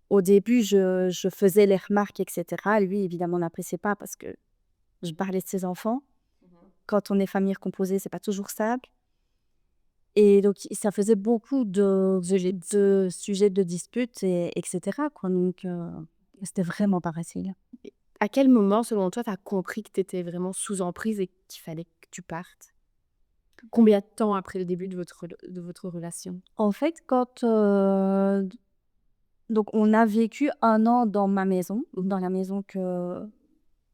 au début, je faisais les remarques et cetera. Lui, évidemment, n'appréciait pas parce que je parlais de ses enfants. Quand on est famille recomposée, c'est pas toujours simple et donc ça faisait beaucoup de sujets de disputes et cetera, quoi, donc c'était vraiment pas facile. à quel moment, selon toi, tu as compris que tu étais vraiment sous emprise et qu'il fallait que tu partes? Combien de temps après le début de votre relation? En fait, quand, donc on a vécu 1 an dans ma maison, dans la maison que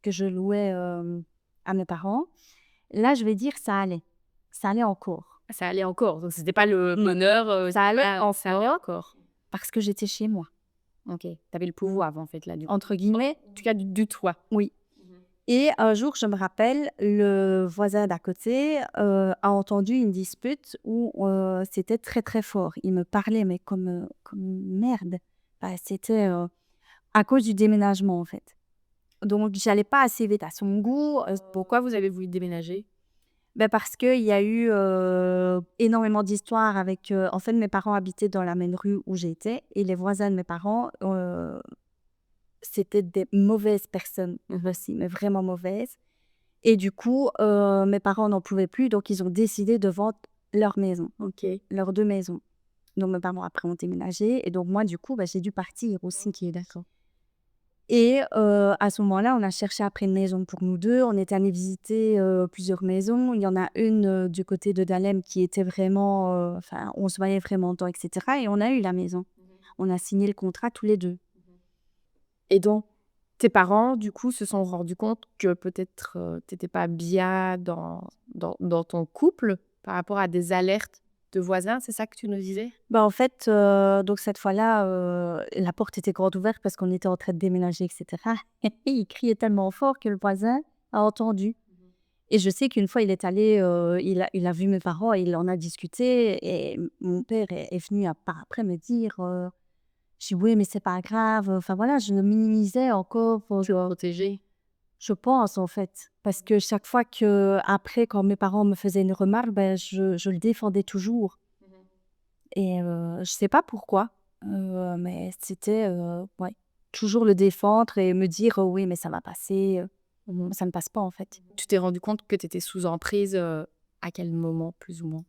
je louais, à mes parents. Là, je vais dire ça allait. Ça allait encore. Ça allait encore, donc c'était pas le bonheur, Ça allait ça allait encore? parce que j'étais chez moi, OK. Tu avais le pouvoir, en fait, là, du coup. entre guillemets, En tout cas, du toi. oui. Et un jour, je me rappelle, le voisin d'à côté, a entendu une dispute où, c'était très, très fort. Il me parlait, mais comme merde. Bah, c'était, à cause du déménagement, en fait. Donc j'allais pas assez vite à son goût, Pourquoi vous avez voulu déménager? bah, parce qu'il y a eu, énormément d'histoires avec, en fait, mes parents habitaient dans la même rue où j'étais et les voisins de mes parents, c'était des mauvaises personnes aussi, mais vraiment mauvaises. Et du coup, mes parents n'en pouvaient plus, donc ils ont décidé de vendre leur maison, OK. leurs 2 maisons. Donc mes parents après ont déménagé et donc moi du coup, bah, j'ai dû partir aussi. OK, d'accord. Et à ce moment-là, on a cherché après une maison pour nous 2. On est allés visiter, plusieurs maisons. Il y en a une, du côté de Dahlem qui était vraiment, enfin on se voyait vraiment dedans et cetera et on a eu la maison. On a signé le contrat tous les 2. Et donc, tes parents, du coup, se sont rendus compte que peut-être, tu étais pas bien dans ton couple par rapport à des alertes de voisins, c'est ça que tu nous disais? Bah, en fait, donc cette fois-là, la porte était grande ouverte parce qu'on était en train de déménager et cetera et il criait tellement fort que le voisin a entendu et je sais qu'une fois il est allé, il a vu mes parents, il en a discuté et mon père est venu par après me dire, je dis: «Oui, mais c'est pas grave», enfin voilà, je le minimisais encore, Tu as protégé? je pense en fait. Parce que chaque fois qu'après quand mes parents me faisaient une remarque, ben je le défendais toujours. Et je sais pas pourquoi, mais c'était, ouais, toujours le défendre et me dire: «Oui, mais ça va passer», ça ne passe pas en fait. Tu t'es rendu compte que tu étais sous emprise, à quel moment, plus ou moins?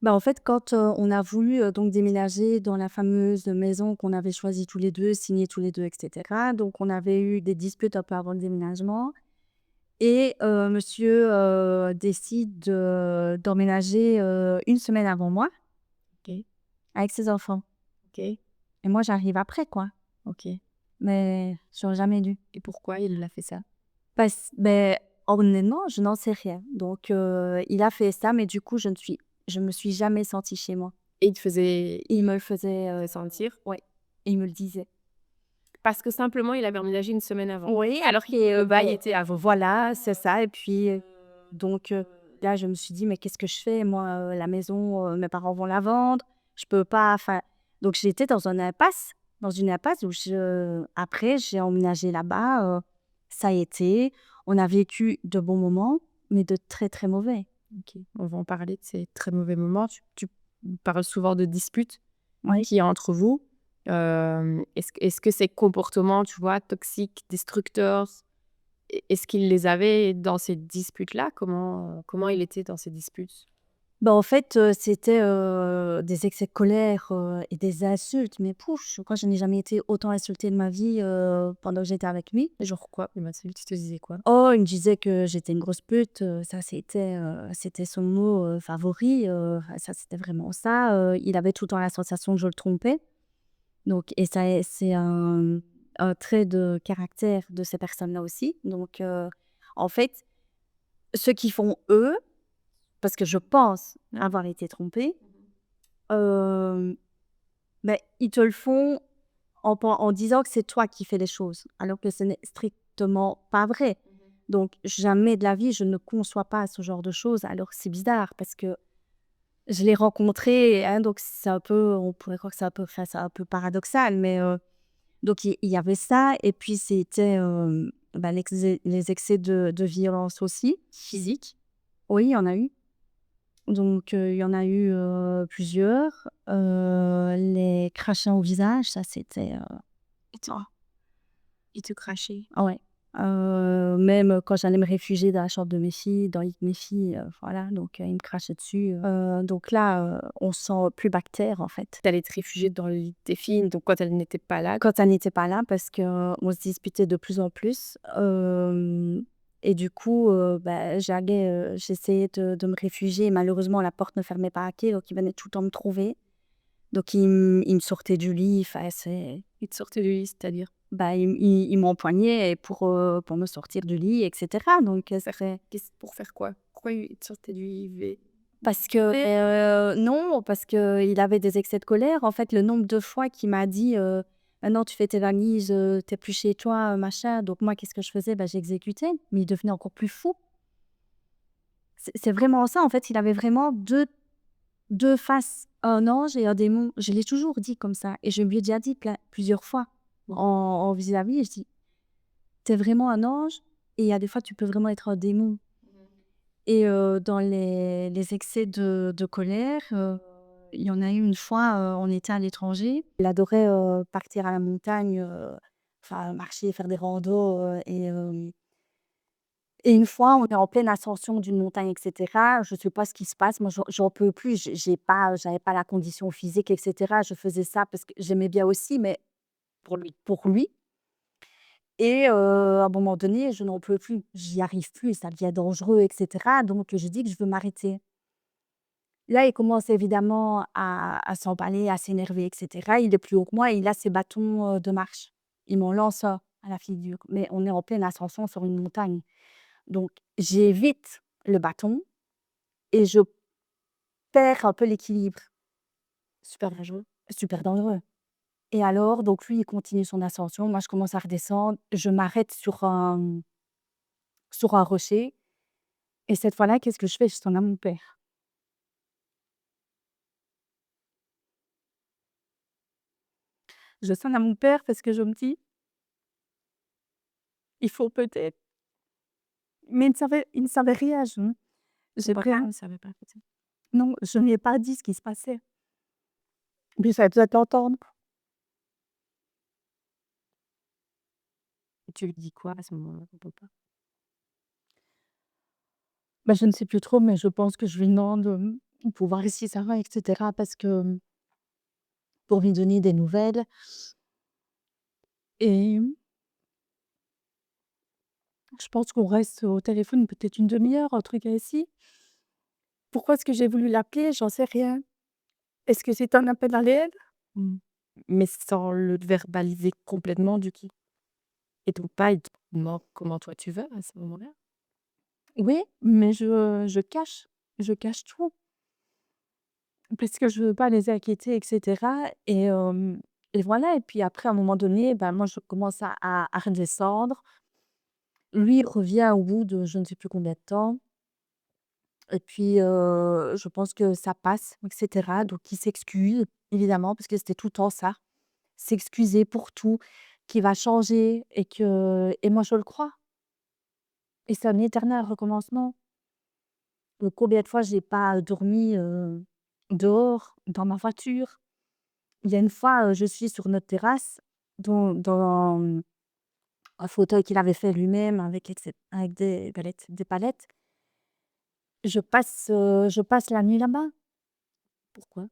Bah, en fait, quand, on a voulu, donc déménager dans la fameuse maison qu'on avait choisie tous les 2, signée tous les 2, et cetera, donc on avait eu des disputes un peu avant le déménagement et monsieur, décide d'emménager, 1 semaine avant moi OK, avec ses enfants OK, et moi j'arrive après, quoi, OK. mais j'aurais jamais dû. Et pourquoi il a fait ça? Beh, honnêtement, je n'en sais rien, donc il a fait ça, mais du coup, je me suis jamais sentie chez moi. Et il te faisait Il me le faisait, ressentir? ouais, il me le disait. Parce que simplement il avait emménagé une semaine avant? Oui, Alors qu'il après, le bah, il bail était était avant, voilà, c'est ça et puis, donc là, je me suis dit: «Mais qu'est-ce que je fais? Moi, la maison, mes parents vont la vendre, je peux pas», enfin, donc j'étais dans une impasse où après j'ai emménagé là-bas, ça a été, on a vécu de bons moments, mais de très, très mauvais. OK, on va en parler de ces très mauvais moments. Tu parles souvent de disputes Oui. qu'il y a entre vous. Est-ce que ces comportements, tu vois, toxiques, destructeurs, est-ce qu'il les avait dans ces disputes-là? Comment il était dans ces disputes? Bah, en fait, c'était, des excès de colère, et des insultes, mais pouf, je crois que je n'ai jamais été autant insultée de ma vie, pendant que j'étais avec lui. Genre quoi? Il m'insulte, il te disait quoi? Oh, il me disait que j'étais une grosse pute, ça c'était son mot, favori, ça c'était vraiment ça, il avait tout le temps la sensation que je le trompais, donc et ça c'est un trait de caractère de ces personnes-là aussi, donc en fait, ce qu'ils font eux, parce que je pense avoir été trompée, hem, beh, ils te le font en disant que c'est toi qui fais les choses, alors que ce n'est strictement pas vrai. Donc jamais de la vie, je ne conçois pas ce genre de choses. Alors c'est bizarre parce que je l'ai rencontré, hein, donc c'est un peu, on pourrait croire que c'est un peu, enfin, c'est un peu paradoxal, mais donc il y avait ça et puis c'était, bah, les excès de violence aussi, physique. Oui, il y en a eu. Donc il y en a eu, plusieurs. Les crachats au visage, ça c'était, Et toi? Il te crachait? ah ouais, même quand j'allais me réfugier dans la chambre de mes filles, dans le lit de mes filles, voilà, donc il me crachait dessus, donc là, on se sent plus bactère, en fait. Tu allais te réfugier dans le lit de tes filles, donc quand elles n'étaient pas là. Quand elle n'était pas là parce qu'on se disputait de plus en plus, et du coup, bah, j'essayais de me réfugier. Malheureusement, la porte ne fermait pas à clé, donc il venait tout le temps me trouver. Donc il me sortait du lit, enfin c'est, Il te sortait du lit, c'est-à-dire? bah, il m'empoignait pour me sortir du lit et cetera, donc c'est Pour faire quoi? Pourquoi il te sortait du lit? parce que, non, parce qu'il avait des excès de colère. En fait, le nombre de fois qu'il m'a dit, «Maintenant tu fais tes valises, tu plus chez toi, machin», donc moi qu'est-ce que je faisais? Bah, j'exécutais, mais il devenait encore plus fou. C'est vraiment ça, en fait, il avait vraiment deux faces, un ange et un démon. Je l'ai toujours dit comme ça et je lui ai déjà dit plusieurs fois en vis-à-vis, je dis: «Tu vraiment un ange et il y a des fois tu peux vraiment être un démon». Et dans les excès de colère, il y en a eu une fois, on était à l'étranger. Il adorait, partir à la montagne, enfin marcher, faire des randos, et une fois, on est en pleine ascension d'une montagne et cetera. Je sais pas ce qui se passe, moi j'en peux plus, j'avais pas la condition physique et cetera. Je faisais ça parce que j'aimais bien aussi, mais pour lui et à un moment donné, je n'en peux plus. J'y arrive plus, ça devient dangereux et cetera, donc je dis que je veux m'arrêter. Là, il commence évidemment à s'emballer, à s'énerver et cetera. Il est plus haut que moi et il a ses bâtons, de marche. Il m'en lance un à la figure, mais on est en pleine ascension sur une montagne. Donc j'évite le bâton et je perds un peu l'équilibre. Super dangereux. Super dangereux et alors donc lui, il continue son ascension. Moi, je commence à redescendre. Je m'arrête sur un rocher et cette fois-là, qu'est-ce que je fais? Je sonne à mon père. Je sonne à mon père parce que je me dis: «Il faut peut-être». Mais il ne savait rien, Ton j'ai papa vraiment, ne savait pas peut-être? non, je ne lui ai pas dit ce qui se passait. Mais ça doit t'entendre. Et tu lui dis quoi à ce moment-là, ton papa? Bah, je ne sais plus trop, mais je pense que je lui demande, pour voir si ça va et cetera parce que, pour lui donner des nouvelles et je pense qu'on reste au téléphone peut-être une demi-heure, un truc ainsi. Pourquoi est-ce que j'ai voulu l'appeler? J'en sais rien. Est-ce que c'est un appel à l'aide? Mmh. Mais sans le verbaliser complètement du coup? Et ton pas, il te demande comment toi tu vas à ce moment-là? Oui, mais je cache tout parce que je veux pas les inquiéter et cetera et voilà et puis après à un moment donné, ben, moi je commence à redescendre. Lui, il revient au bout de je ne sais plus combien de temps et puis, je pense que ça passe et cetera donc il s'excuse évidemment parce que c'était tout le temps ça. S'excuser pour tout, qu'il va changer et moi je le crois et c'est un éternel recommencement. Combien de fois j'ai pas dormi, dehors, dans ma voiture. Il y a une fois, je suis sur notre terrasse, dans un fauteuil qu'il avait fait lui-même avec des palettes. Je passe la nuit là-bas. Pourquoi?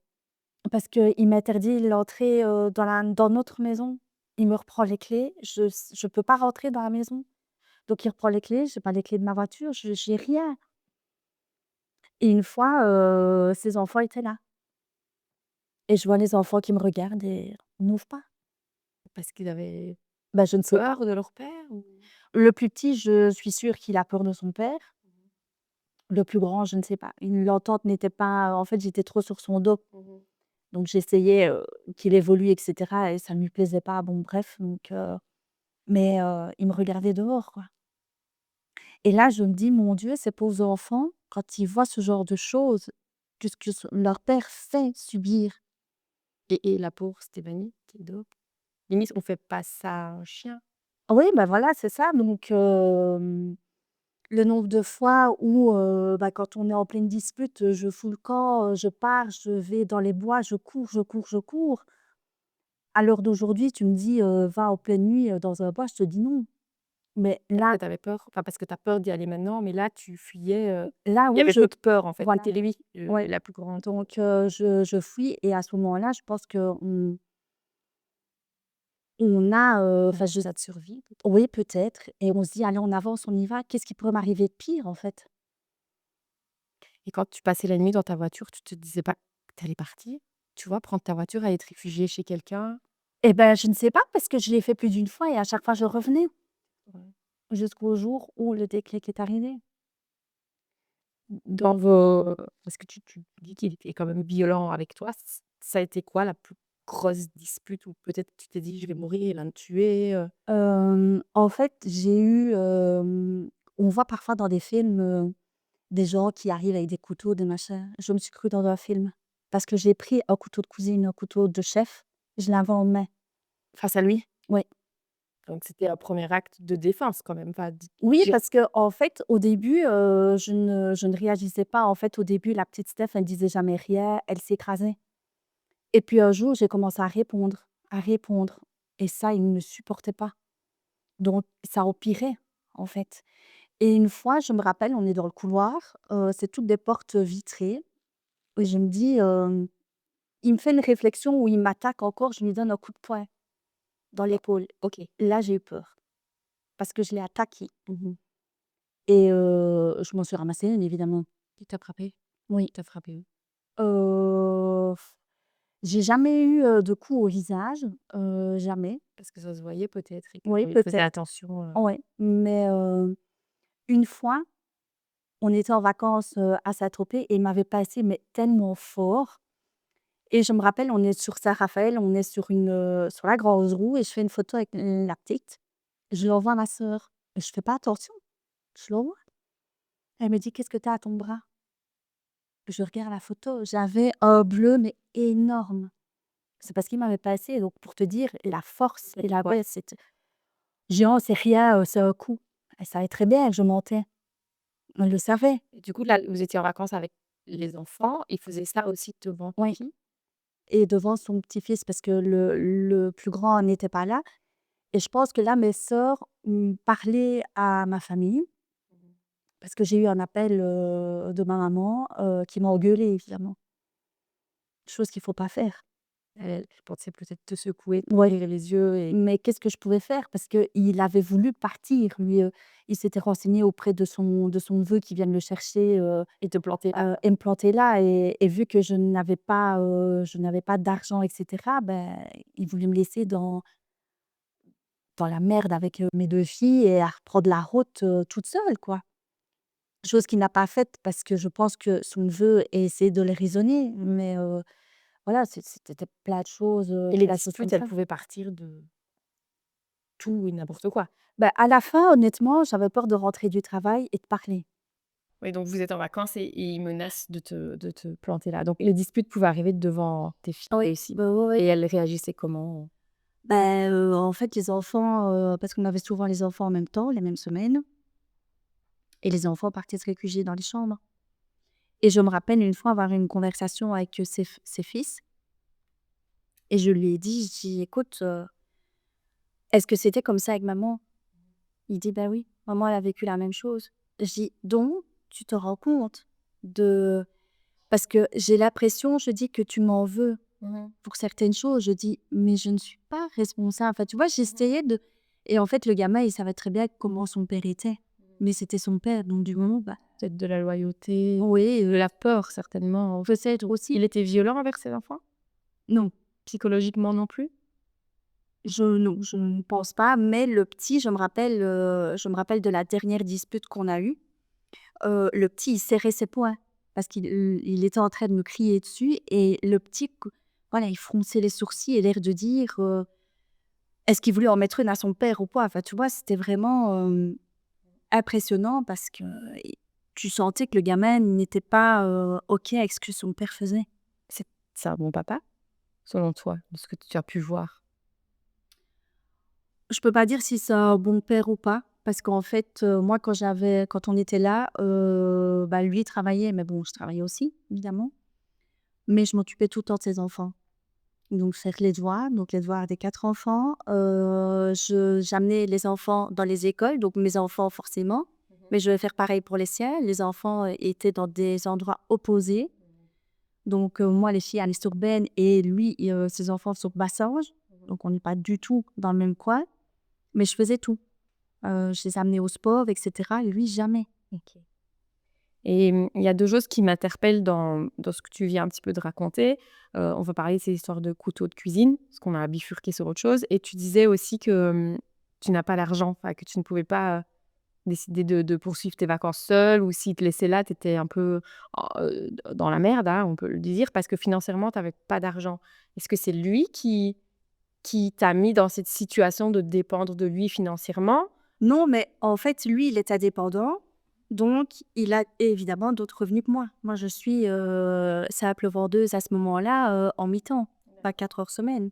Parce qu'il m'interdit l'entrée, dans notre maison. Il me reprend les clés, je peux pas rentrer dans la maison. Donc il reprend les clés, j'ai pas les clés de ma voiture, j'ai rien et une fois, ses enfants étaient là et je vois les enfants qui me regardent et on n'ouvre pas. Parce qu'ils avaient Bah, je ne sais peur de leur père ou? le plus petit, je suis sûre qu'il a peur de son père. Le plus grand, je ne sais pas. L'entente n'était pas en fait, j'étais trop sur son dos. Mmh mh. Donc j'essayais, qu'il évolue et cetera et ça ne lui plaisait pas. Bon bref, mais il me regardait dehors, quoi et là, je me dis: «Mon Dieu, ces pauvres enfants, quand ils voient ce genre de choses, que ce que leur père fait subir». Et la pauvre Stéphanie qui dort. Limite, on fait pas ça à un chien. Oui, bah, voilà, c'est ça donc le nombre de fois où, bah, quand on est en pleine dispute, je fous le camp, je pars, je vais dans les bois, je cours, je cours, je cours. À l'heure d'aujourd'hui, tu me dis, «Va en pleine nuit, dans un bois», je te dis: «Non». Mais Parce que là tu avais peur, enfin parce que tu as peur d'y aller maintenant, mais là tu fuyais, là, il y oui, avait l'autre peur en fait, voilà, c'était lui, ouais, la plus grande. donc je fuis et à ce moment-là, je pense qu'on a, Un enfin, état de survie peut-être? oui, peut-être et on se dit: «Allez, on avance, on y va». Qu'est-ce qui pourrait m'arriver de pire, en fait? Et quand tu passais la nuit dans ta voiture, tu te disais pas que tu allais partir? Tu vois, prendre ta voiture, aller te réfugier chez quelqu'un? Eh ben, je ne sais pas parce que je l'ai fait plus d'une fois et à chaque fois je revenais Ouais. jusqu'au jour où le déclic est arrivé. Dans vos parce que tu dis qu'il était quand même violent avec toi, ça a été quoi la plus grosse dispute où peut-être tu t'es dit: «Je vais mourir, il va me tuer», En fait, j'ai eu, on voit parfois dans des films, des gens qui arrivent avec des couteaux, des machins. Je me suis crue dans un film parce que j'ai pris un couteau de cuisine, un couteau de chef, je l'avais en main. face à lui? Oui. Donc c'était un premier acte de défense quand même, enfin di Oui, j'ai parce que en fait, au début, je ne réagissais pas. En fait, au début, la petite Steph, elle disait jamais rien, elle s'écrasait et puis un jour, j'ai commencé à répondre et ça, il ne supportait pas. Donc ça empirait, en fait et une fois, je me rappelle, on est dans le couloir, c'est toutes des portes vitrées et je me dis, il me fait une réflexion où il m'attaque encore, je lui donne un coup de poing dans l'épaule. OK. Là, j'ai eu peur parce que je l'ai attaqué Mmh. et je m'en suis ramassée une évidemment. Il t'a frappé? Oui, Il t'a frappé où? heu, j'ai jamais eu, de coup au visage, jamais. Parce que ça se voyait peut-être et Oui, qu'il faisait peut-être. attention, Ouais, mais une fois, on était en vacances, à Saint-Tropez et il m'avait passé mais tellement fort et je me rappelle, on est sur Saint-Raphaël, on est sur la grande roue et je fais une photo avec la petite. Je l'envoie à ma sœur. Je fais pas attention, je l'envoie. Elle me dit: «Qu'est-ce que tu as à ton bras?» Je regarde la photo, j'avais un bleu mais énorme. C'est parce qu'il m'avait passé donc pour te dire la force et la ouais, c'était géant, c'est rien, c'est un coup. Elle savait très bien que je mentais. Elle le savait. et du coup là, vous étiez en vacances avec les enfants, ils faisaient ça aussi devant ta Oui fille? et devant son petit-fils parce que le plus grand n'était pas là et je pense que là, mes sœurs, parlaient à ma famille parce que j'ai eu un appel, de ma maman, qui m'a engueulée évidemment. Chose qu'il faut pas faire. Elle pensait peut-être te secouer, Ouais, t'ouvrir les yeux et mais qu'est-ce que je pouvais faire? Parce qu'il avait voulu partir lui, il s'était renseigné auprès de son neveu qui vienne le chercher, et te planter là. et me planter là et vu que je n'avais pas d'argent et cetera, ben, il voulait me laisser dans la merde avec, mes 2 filles et à reprendre la route, toute seule, quoi. Chose qu'il n'a pas faite parce que je pense que son neveu a essayé de les raisonner, mais voilà, c'était plein de choses, Et les plein de choses comme disputes, elles ça. pouvaient partir de tout et n'importe quoi. Bah, à la fin, honnêtement, j'avais peur de rentrer du travail et de parler. Oui, donc vous êtes en vacances et ils menacent de te planter là. Donc les disputes pouvaient arriver devant tes filles Oui, aussi bah, ouais, et ouais. elles réagissaient comment? Bah, en fait, les enfants, parce qu'on avait souvent les enfants en même temps, les mêmes semaines et les enfants partaient se réfugier dans les chambres et je me rappelle une fois avoir eu une conversation avec, ses fils et je lui ai dit, je dis: «Écoute, est-ce que c'était comme ça avec maman?» Il dit: «Bah, oui, maman, elle a vécu la même chose». Je dis: «Donc tu te rends compte de» parce que j'ai l'impression, je dis, que tu m'en veux Mmh. pour certaines choses. Je dis: «Mais je ne suis pas responsable». Enfin, tu vois, Mmh. j'essayais de et en fait, le gamin, il savait très bien comment son père était. Mais c'était son père, donc du moment, bah Peut-être de la loyauté, oui, de la peur certainement. peut-être aussi. Il était violent envers ses enfants? Non, Psychologiquement non plus? non, je ne pense pas, mais le petit, je me rappelle de la dernière dispute qu'on a eue. Le petit, il serrait ses poings parce qu'il était en train de me crier dessus et le petit, voilà, il fronçait les sourcils et l'air de dire, est-ce qu'il voulait en mettre une à son père ou quoi? Enfin, tu vois, c'était vraiment, impressionnant parce que i tu sentais que le gamin n'était pas, OK avec ce que son père faisait. C'est un bon papa, selon toi, de ce que tu as pu voir? Je peux pas dire si c'est un bon père ou pas parce qu'en fait, moi, quand on était là, bah, lui, il travaillait, mais bon, je travaillais aussi, évidemment, mais je m'occupais tout le temps de ses enfants. Donc faire les devoirs des 4 enfants, j'amenais les enfants dans les écoles, donc mes enfants forcément, mais je vais faire pareil pour les siens. Les enfants, étaient dans des endroits opposés, donc moi les filles à l'Esturbaine et lui, ses enfants sur Bassange, donc on n'est pas du tout dans le même coin, mais je faisais tout. Je les amenais au sport et cetera et lui jamais. OK. Et il y a 2 choses qui m'interpellent dans ce que tu viens un petit peu de raconter. On va parler de ces histoires de couteaux de cuisine, parce qu'on a bifurqué sur autre chose et tu disais aussi que, tu n'as pas l'argent, enfin que tu ne pouvais pas, décider de poursuivre tes vacances seule ou s'il te laissait là, tu étais un peu dans la merde, hein, on peut le dire, parce que financièrement, tu avais pas d'argent. Est-ce que c'est lui qui t'a mis dans cette situation de dépendre de lui financièrement? Non, mais en fait, lui, il est indépendant, donc il a évidemment d'autres revenus que moi. Moi, je suis, simple vendeuse à ce moment-là, en mi-temps, pas 4 heures semaine.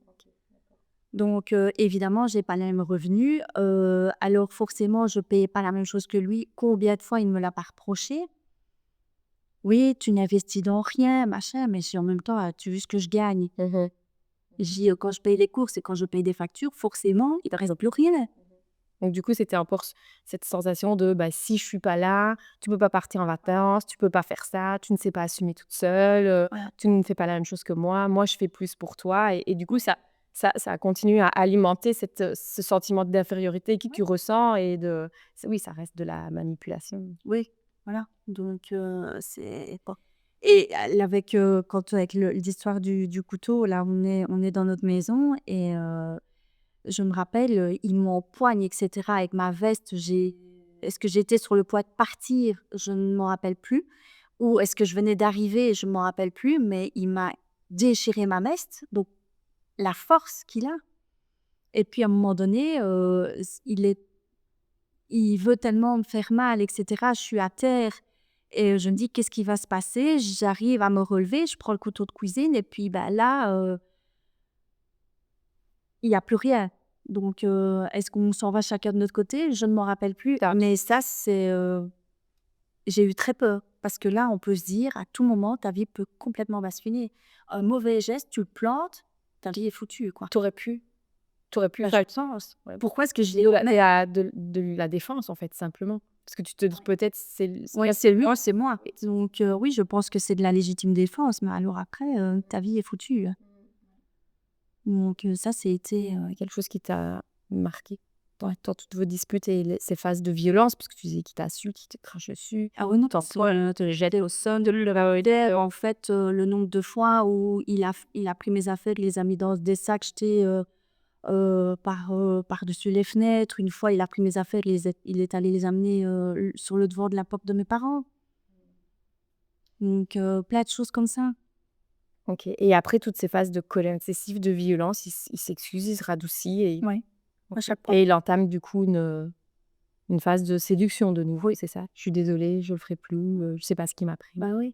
Donc évidemment, j'ai pas les mêmes revenus, alors forcément, je payais pas la même chose que lui. Combien de fois il me l'a pas reproché? «Oui, tu n'investis dans rien, machin», mais j'ai en même temps, «Tu vu ce que je gagne?» Mmh. J'ai dit: «Quand je paye les courses et quand je paye des factures, forcément, il ne reste plus rien». Donc du coup, c'était encore cette sensation de, bah, si je suis pas là, tu peux pas partir en vacances, tu peux pas faire ça, tu ne sais pas assumer toute seule, Voilà. tu ne fais pas la même chose que moi je fais plus pour toi et du coup ça continue à alimenter ce sentiment d'infériorité que tu ressens et oui, ça reste de la manipulation. Oui, voilà, donc c'est bon et l avec, quand avec l'histoire du couteau, là, on est dans notre maison et je me rappelle, il m'empoigne et cetera avec ma veste. Est-ce que j'étais sur le point de partir? Je ne m'en rappelle plus ou est-ce que je venais d'arriver? Je ne m'en rappelle plus, mais il m'a déchiré ma veste, donc la force qu'il a et puis à un moment donné, il veut tellement me faire mal et cetera. Je suis à terre et je me dis: «Qu'est-ce qui va se passer?» J'arrive à me relever, je prends le couteau de cuisine et puis, bah, là, il y a plus rien. Donc est-ce qu'on s'en va chacun de notre côté? Je ne m'en rappelle plus. Tu Mais ça, j'ai eu très peur parce que là, on peut se dire à tout moment, ta vie peut complètement basculer. Un mauvais geste, tu le plantes, ta vie est foutue, quoi. aurais pu tu aurais pu Bah, je faire pense. ouais, Pourquoi est-ce que je l'ai de la défense en fait, simplement. Parce que tu te dis peut-être Oui, c'est lui, c'est moi. Donc, oui, je pense que c'est de la légitime défense, mais alors après, ta vie est foutue. Donc, ça, c'était. quelque chose qui t'a marqué dans toutes vos disputes et ces phases de violence, parce que tu disais qu'il t'a su, qu'il te crache dessus. Ah oui, non, toi, te jeter au sol, de le regarder. En fait, le nombre de fois où il a pris mes affaires, il les a mis dans des sacs jetés par-dessus les fenêtres. Une fois, il a pris mes affaires, il est allé les amener sur le devant de la porte de mes parents. Donc, plein de choses comme ça. Ok. Et après toutes ces phases de colère excessive, de violence, il s'excuse, il se radoucit et, Oui, à chaque fois. et il entame du coup une phase de séduction de nouveau, c'est ça? Je suis désolée, je le ferai plus, je sais pas ce qui m'a pris. Bah oui.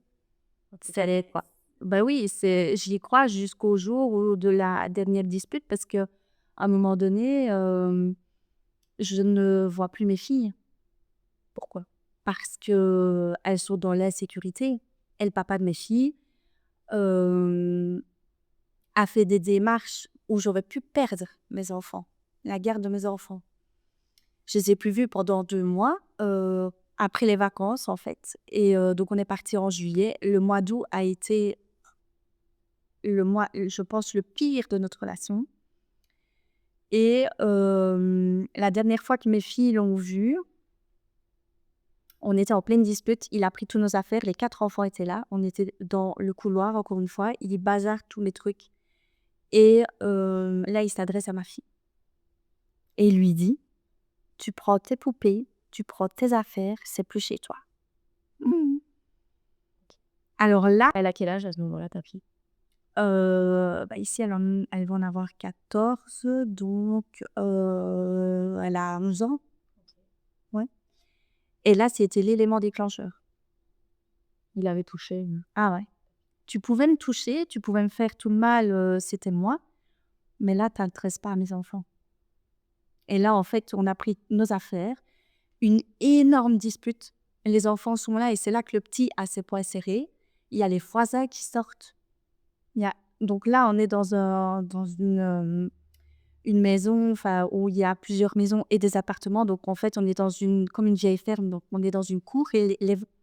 Ça allait quoi. Bah oui, j'y crois jusqu'au jour de la dernière dispute parce que à un moment donné, je ne vois plus mes filles. Pourquoi? Parce que elles sont dans l'insécurité. Et le papa de mes filles a fait des démarches où j'aurais pu perdre mes enfants, la garde de mes enfants. Je les ai plus vus pendant 2 mois, après les vacances en fait. Et donc on est parti en juillet. Le mois d'août a été le mois, je pense, le pire de notre relation. Et la dernière fois que mes filles l'ont vu, on était en pleine dispute. Il a pris tous nos affaires, les 4 enfants étaient là. On était dans le couloir, encore une fois. Il bazarde tous mes trucs. Et là, il s'adresse à ma fille. Et il lui dit, tu prends tes poupées, tu prends tes affaires, c'est plus chez toi. Mhm. Alors là, Elle a quel âge à ce moment-là, ta fille? bah ici, elle va en avoir 14, donc elle a 11 ans. Ouais. Et là, c'était l'élément déclencheur. Il avait touché. Ah ouais. Tu pouvais me toucher, tu pouvais me faire tout le mal, c'était moi. Mais là, tu t'intéresses pas à mes enfants. Et là, en fait, on a pris nos affaires, une énorme dispute. Les enfants sont là et c'est là que le petit a ses poings serrés. Il y a les voisins qui sortent. Donc là, on est dans une maison, enfin, où il y a plusieurs maisons et des appartements. Donc en fait, on est comme une vieille ferme. Donc on est dans une cour et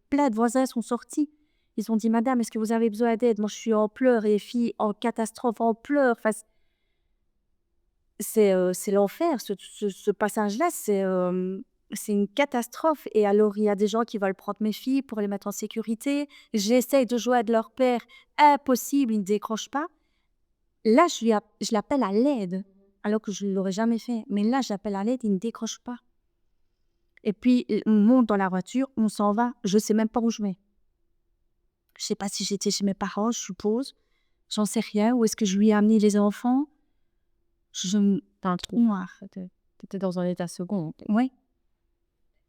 plein de voisins sont sortis. Ils ont dit, Madame, est-ce que vous avez besoin d'aide? Moi, je suis en pleurs et les filles en catastrophe, en pleurs. Enfin, c'est l'enfer. Ce passage-là, c'est une catastrophe. Et alors, il y a des gens qui veulent prendre mes filles pour les mettre en sécurité. J'essaye de jouer de leur père. Impossible, ils ne décrochent pas. Là, je l'appelle à l'aide, alors que je ne l'aurais jamais fait. Mais là, j'appelle à l'aide, il ne décroche pas. Et puis, on monte dans la voiture, on s'en va. Je ne sais même pas où je vais. Je ne sais pas si j'étais chez mes parents, je suppose. J'en sais rien. Où est-ce que je lui ai amené les enfants? T'as un trou noir. T'étais dans un état second. Oui.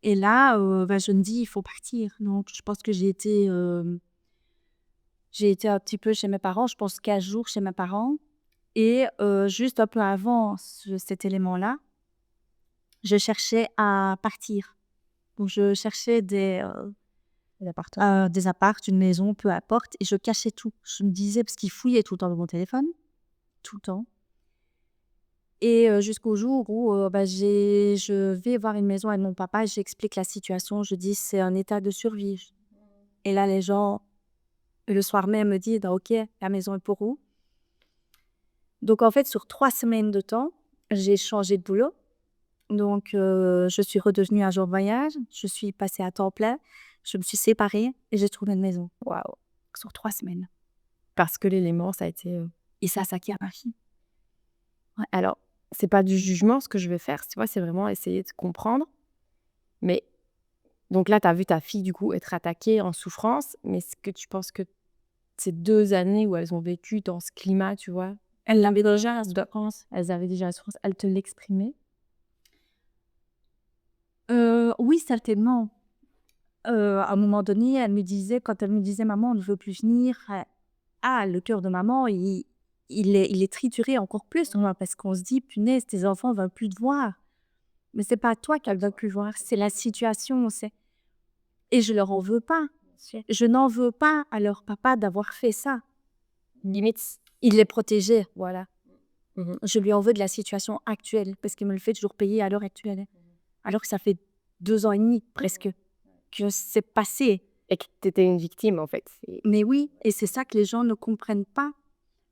Et là, je me dis, il faut partir. Donc, je pense que j'ai été un petit peu chez mes parents. Je pense 15 jours chez mes parents. Et juste un peu avant cet élément-là, je cherchais à partir. Donc, je cherchais des apparts, une maison, peu importe. Et je cachais tout. Je me disais, parce qu'il fouillait tout le temps dans mon téléphone. Tout le temps. Et jusqu'au jour où je vais voir une maison avec mon papa, j'explique la situation, je dis c'est un état de survie. Et là, les gens, le soir même, me disent ok, la maison est pour vous. Donc en fait, sur 3 semaines de temps, j'ai changé de boulot. Donc je suis redevenue agent de voyage, je suis passée à temps plein, je me suis séparée et j'ai trouvé une maison. Waouh. Sur 3 semaines. Parce que l'élément, ça a été. Et ça qui a marché. Ouais. Alors, c'est pas du jugement ce que je vais faire, tu vois, c'est vraiment essayer de comprendre. Mais donc là, tu as vu ta fille, du coup, être attaquée en souffrance. Mais est-ce que tu penses que ces 2 années où elles ont vécu dans ce climat, tu vois, Elle l'avait déjà, la souffrance. elles avaient déjà la souffrance, elles te l'exprimaient? Oui, certainement. À un moment donné, quand elle me disait: «Maman, on ne veut plus venir», le cœur de maman, il est trituré encore plus, hein, parce qu'on se dit: «Punaise, tes enfants ne veulent plus te voir». Mais c'est pas toi qu'elles veulent plus voir, c'est la situation, et je leur en veux pas. Je n'en veux pas à leur papa d'avoir fait ça. Limite, Il les protégeait, voilà. Mmh. Je lui en veux de la situation actuelle, parce qu'il me le fait toujours payer à l'heure actuelle. Alors que ça fait 2 ans et demi presque que c'est passé. Et que tu étais une victime, en fait. Mais oui, et c'est ça que les gens ne comprennent pas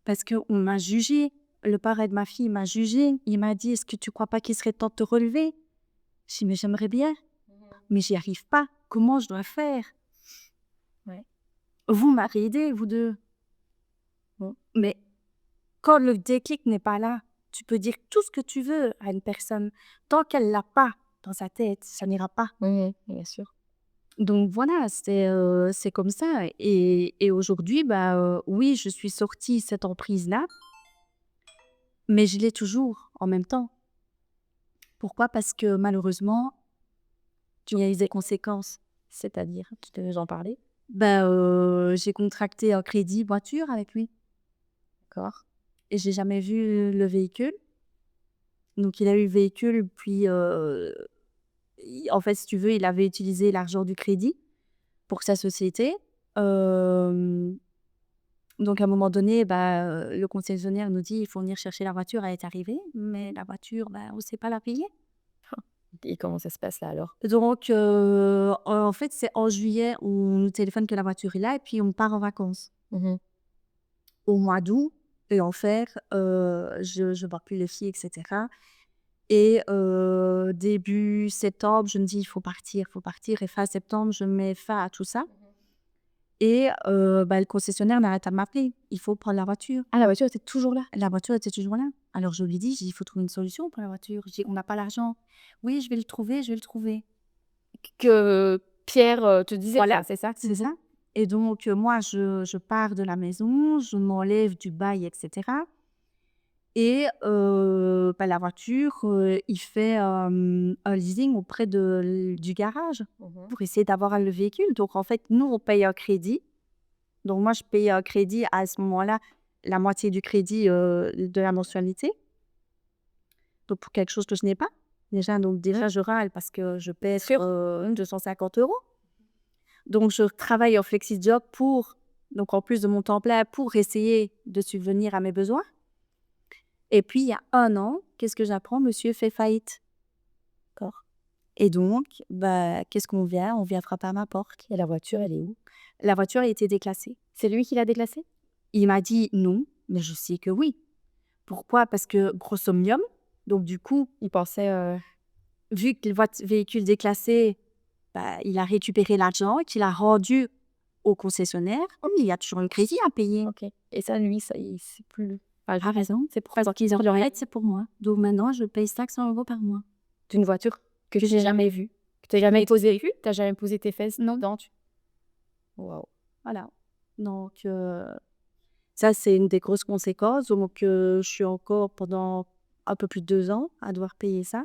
parce qu'on m'a jugée. Le parrain de ma fille m'a jugée. Il m'a dit: «Est-ce que tu crois pas qu'il serait temps de te relever?» J'ai dit: «Mais j'aimerais bien, mais j'y arrive pas. Comment je dois faire?» Ouais. Vous m'avez aidé, vous 2. Mais quand le déclic n'est pas là, tu peux dire tout ce que tu veux à une personne. Tant qu'elle l'a pas dans sa tête, ça n'ira pas. Bien sûr. Donc voilà, c'est comme ça et aujourd'hui, oui, je suis sortie de cette emprise-là, mais je l'ai toujours en même temps. Pourquoi? Parce que malheureusement, il y a eu des conséquences. C'est-à-dire? Tu devais en parler? J'ai contracté un crédit voiture avec lui D'accord. et j'ai jamais vu le véhicule. Donc il a eu le véhicule puis, en fait, si tu veux, il avait utilisé l'argent du crédit pour sa société. Hem, donc à un moment donné, le concessionnaire nous dit: «Il faut venir chercher la voiture», elle est arrivée, mais la voiture, on ne sait pas la payer. Et comment ça se passe là, alors? Donc en fait, c'est en juillet, on nous téléphone que la voiture est là et puis on part en vacances. Au mois d'août et en fait, je vois plus les filles et cetera et début septembre, je me dis: il faut partir» et fin septembre, je mets fin à tout ça et le concessionnaire n'arrête pas de m'appeler: «Il faut prendre la voiture». Ah, la voiture était toujours là? La voiture était toujours là. Alors je lui dis, j'ai dit: «Il faut trouver une solution pour la voiture». Je dis: «On n'a pas l'argent». «Oui, je vais le trouver, je vais le trouver». Que Pierre, te disait Voilà, ça, c'est ça? c'est ça et donc moi je pars de la maison, je m'enlève du bail et cetera et la voiture, il fait, un leasing auprès du garage pour essayer d'avoir le véhicule. Donc en fait, nous, on paye un crédit. Donc moi, je paye un crédit à ce moment-là, la moitié du crédit, de la mensualité. Donc pour quelque chose que je n'ai pas. Déjà, je râle parce que je paie Sûr. sur, 250 €. Donc je travaille en flexi-job donc en plus de mon temps plein, pour essayer de subvenir à mes besoins. Et puis il y a 1 an, qu'est-ce que j'apprends? Monsieur fait faillite. D'accord. Et donc, qu'est-ce qu'on vient? On vient frapper à ma porte. Et la voiture, elle est où? La voiture a été déclassée. C'est lui qui l'a déclassée? Il m'a dit: «Non», mais je sais que oui. Pourquoi? Parce que gros somnium, donc du coup, Il pensait, vu que le véhicule déclassé, il a récupéré l'argent qu'il a rendu au concessionnaire. Il y a toujours un crédit à payer. OK. Et ça, lui, ça, il sait plus. Enfin, Tu as raison, c'est pour parce toi. qu'ils ont leur aide, c'est pour moi. Donc maintenant, je paye 500 € par mois. D'une voiture que Que tu j'ai jamais vue. que tu as jamais Mais posé tu as jamais posé tes fesses non, dedans? Waouh. voilà. Donc ça, c'est une des grosses conséquences. Donc je suis encore pendant un peu plus de 2 ans à devoir payer ça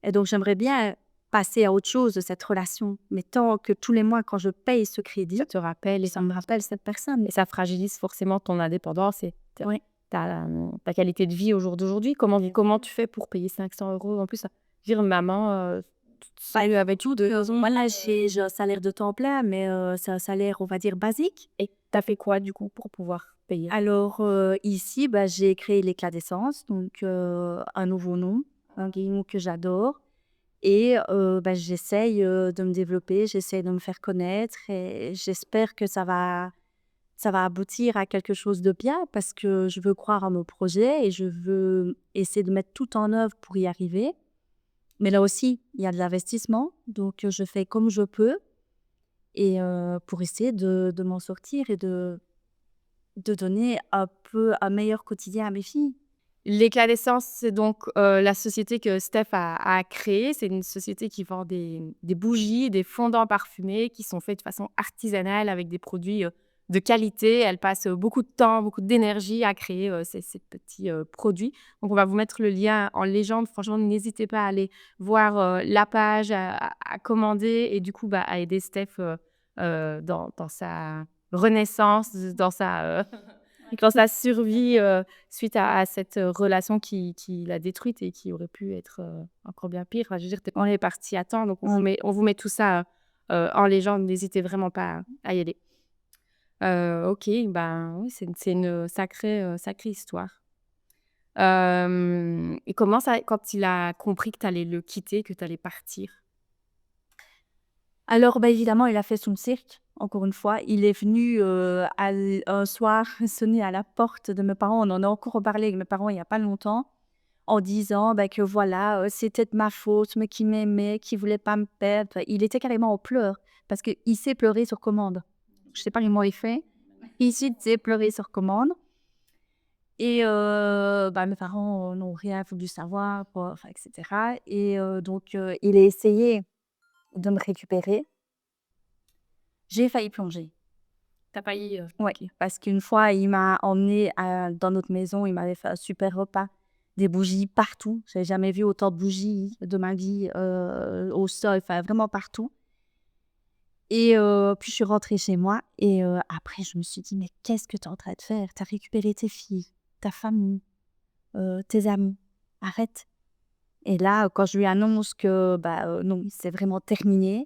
et donc j'aimerais bien passer à autre chose de cette relation. Mais tant que tous les mois, quand je paye ce crédit, Ça te rappelle ça me rappelle cette personne. et ça fragilise forcément ton indépendance et Oui. ta qualité de vie au jour d'aujourd'hui. Comment tu fais pour payer 500 € en plus? Dire maman, toute seule avec Tout deux moi là, j'ai un salaire de temps plein, mais c'est un salaire, on va dire, basique. et tu as fait quoi du coup pour pouvoir payer? Alors ici, j'ai créé l'éclat d'essence, donc un nouveau nom, un nom que j'adore et j'essaye, de me développer, j'essaye de me faire connaître et j'espère que ça va aboutir à quelque chose de bien parce que je veux croire à mon projet et je veux essayer de mettre tout en œuvre pour y arriver. Mais là aussi, il y a de l'investissement, donc je fais comme je peux et pour essayer de m'en sortir et de donner un peu un meilleur quotidien à mes filles. L'éclat d'essence, c'est donc, la société que Steph a créée. C'est une société qui vend des bougies, des fondants parfumés qui sont faits de façon artisanale avec des produits, de qualité. Elle passe, beaucoup de temps, beaucoup d'énergie à créer, ces petits, produits. Donc on va vous mettre le lien en légende. Franchement, n'hésitez pas à aller voir, la page, à commander et du coup, à aider Steph, dans sa renaissance, dans sa, dans sa survie, suite à cette, relation qui l'a détruite et qui aurait pu être, encore bien pire. Enfin, je veux dire, on est parti à temps, donc on vous met tout ça, en légende. N'hésitez vraiment pas à y aller. OK, oui, c'est une sacrée histoire. Et comment ça quand il a compris que tu allais le quitter, que tu allais partir? Alors, bah, évidemment, il a fait son cirque, encore une fois. Il est venu, un soir sonner à la porte de mes parents. On en a encore reparlé avec mes parents il y a pas longtemps, en disant, bah, que voilà, c'était de ma faute, mais qu'il m'aimait, qu'il voulait pas me perdre. Enfin, il était carrément en pleurs parce qu'il sait pleurer sur commande. Je sais pas comment il fait. Il sait pleurer sur commande et bah, mes parents, n'ont rien voulu savoir, quoi, enfin et cetera et donc il a essayé de me récupérer. J'ai failli plonger. T'as pas eu, Ouais, OK. parce qu'une fois, il m'a emmenée dans notre maison, il m'avait fait un super repas, des bougies partout. J'avais jamais vu autant de bougies de ma vie, au sol, enfin vraiment partout et puis je suis rentrée chez moi et après je me suis dit: «Mais qu'est-ce que tu es en train de faire? Tu as récupéré tes filles, ta famille, tes amis, arrête» et là, quand je lui annonce que, bah, non, c'est vraiment terminé,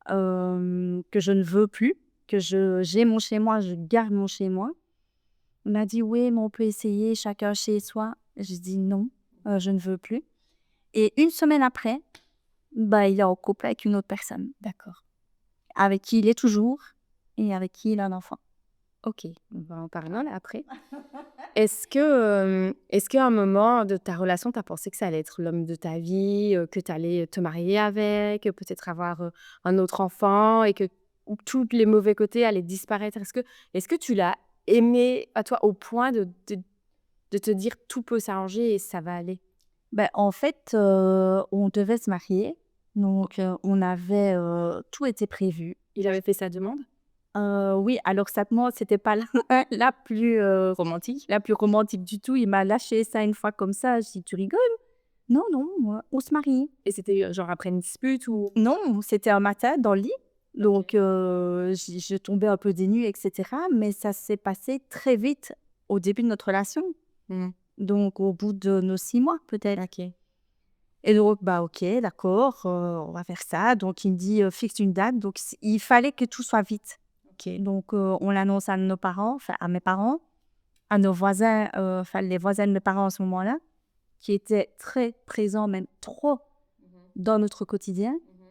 que je ne veux plus, que j'ai mon chez moi, je garde mon chez moi. Il m'a dit: «Oui, mais on peut essayer chacun chez soi». J'ai dit: «Non, je ne veux plus» et une semaine après, bah, il est en couple avec une autre personne, D'accord. avec qui il est toujours et avec qui il a un enfant. OK, on va en parler là après. Est-ce qu'à un moment de ta relation, tu as pensé que ça allait être l'homme de ta vie, que tu allais te marier avec, peut-être avoir, un autre enfant et que tous les mauvais côtés allaient disparaître? Est-ce que tu l'as aimé à toi au point de te dire: «Tout peut s'arranger et ça va aller»? Ben en fait, on devait se marier, donc on avait, tout était prévu. Il avait fait sa demande? Oui, alors certainement, c'était pas la la plus, Romantique? la plus romantique du tout. Il m'a lâché ça une fois comme ça. J'ai dit: «Tu rigoles? Non, non, on se marie». Et c'était, genre après une dispute ou? Non, c'était un matin dans le lit, donc OK. je tombais un peu des nues et cetera, mais ça s'est passé très vite au début de notre relation, Mmh. donc au bout de nos 6 mois peut-être OK. et donc bah, OK, d'accord, on va faire ça, donc il me dit: «Fixe une date», donc il fallait que tout soit vite, OK. donc on l'annonce à nos parents, enfin à mes parents, à nos voisins, enfin les voisins de mes parents à ce moment-là, qui étaient très présents, même trop Mmh. dans notre quotidien. Mmh.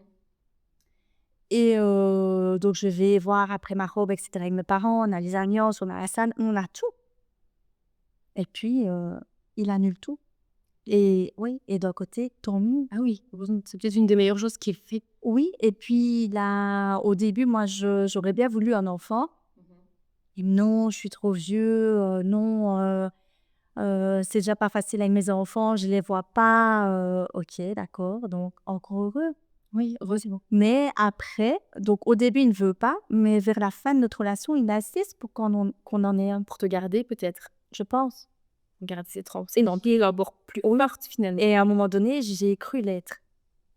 Et donc je vais voir après ma robe et cetera avec mes parents, on a les alliances, on a la salle, on a tout et puis, il annule tout et oui et d'un côté, tant mieux. Ah oui, heureusement, c'est peut-être une des meilleures choses qu'il fait. Oui et puis là, au début, moi, j'aurais bien voulu un enfant. Mmh. Il me dit: «Non, je suis trop vieux, non, c'est déjà pas facile avec mes enfants, je les vois pas», OK, d'accord, donc encore heureux. Oui, heureusement. Mais après donc au début, il ne veut pas, mais vers la fin de notre relation, il insiste pour qu'on en ait un, Pour te garder peut-être? je pense. Garder cette trans c'est une empire encore plus Oui forte finalement. et à un moment donné, j'ai cru l'être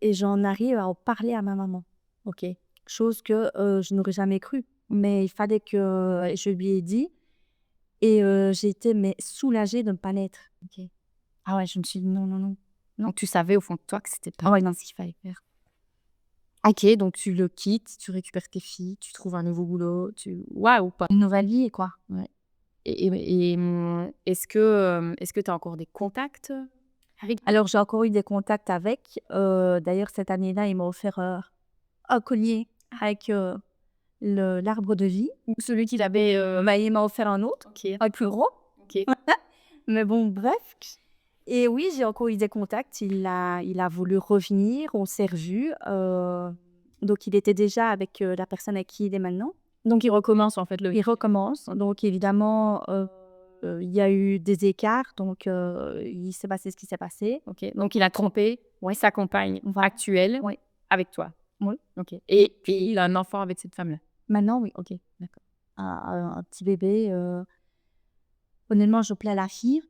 et j'en arrive à en parler à ma maman, OK. chose que, je n'aurais jamais cru. Mais il fallait que je lui ai dit et j'ai été mais soulagée de ne pas l'être. OK. Ah ouais, je me suis dit: «Non, non, non, non». Donc tu savais au fond de toi que c'était Ah pas ouais, non, ce qu'il fallait faire. OK, donc tu le quittes, tu récupères tes filles, tu trouves un nouveau boulot, tu waouh, pas une nouvelle vie quoi. Ouais. est-ce que tu as encore des contacts, avec Alors j'ai encore eu des contacts avec, d'ailleurs cette année-là, il m'a offert, un collier avec, l'arbre de vie. celui qu'il avait, Bah, il m'a offert un autre, OK, un plus gros, OK. mais bon bref et oui, j'ai encore eu des contacts. Il a voulu revenir, on s'est revus, donc il était déjà avec, la personne avec qui il est maintenant. Donc il recommence en fait le Il recommence, donc évidemment, il y a eu des écarts, donc il s'est passé ce qui s'est passé. OK, donc il a trompé sa compagne Voilà, actuelle oui, avec toi? oui. OK et puis il a un enfant avec cette femme-là? Maintenant oui, OK, d'accord. un petit bébé, honnêtement je plains la fille,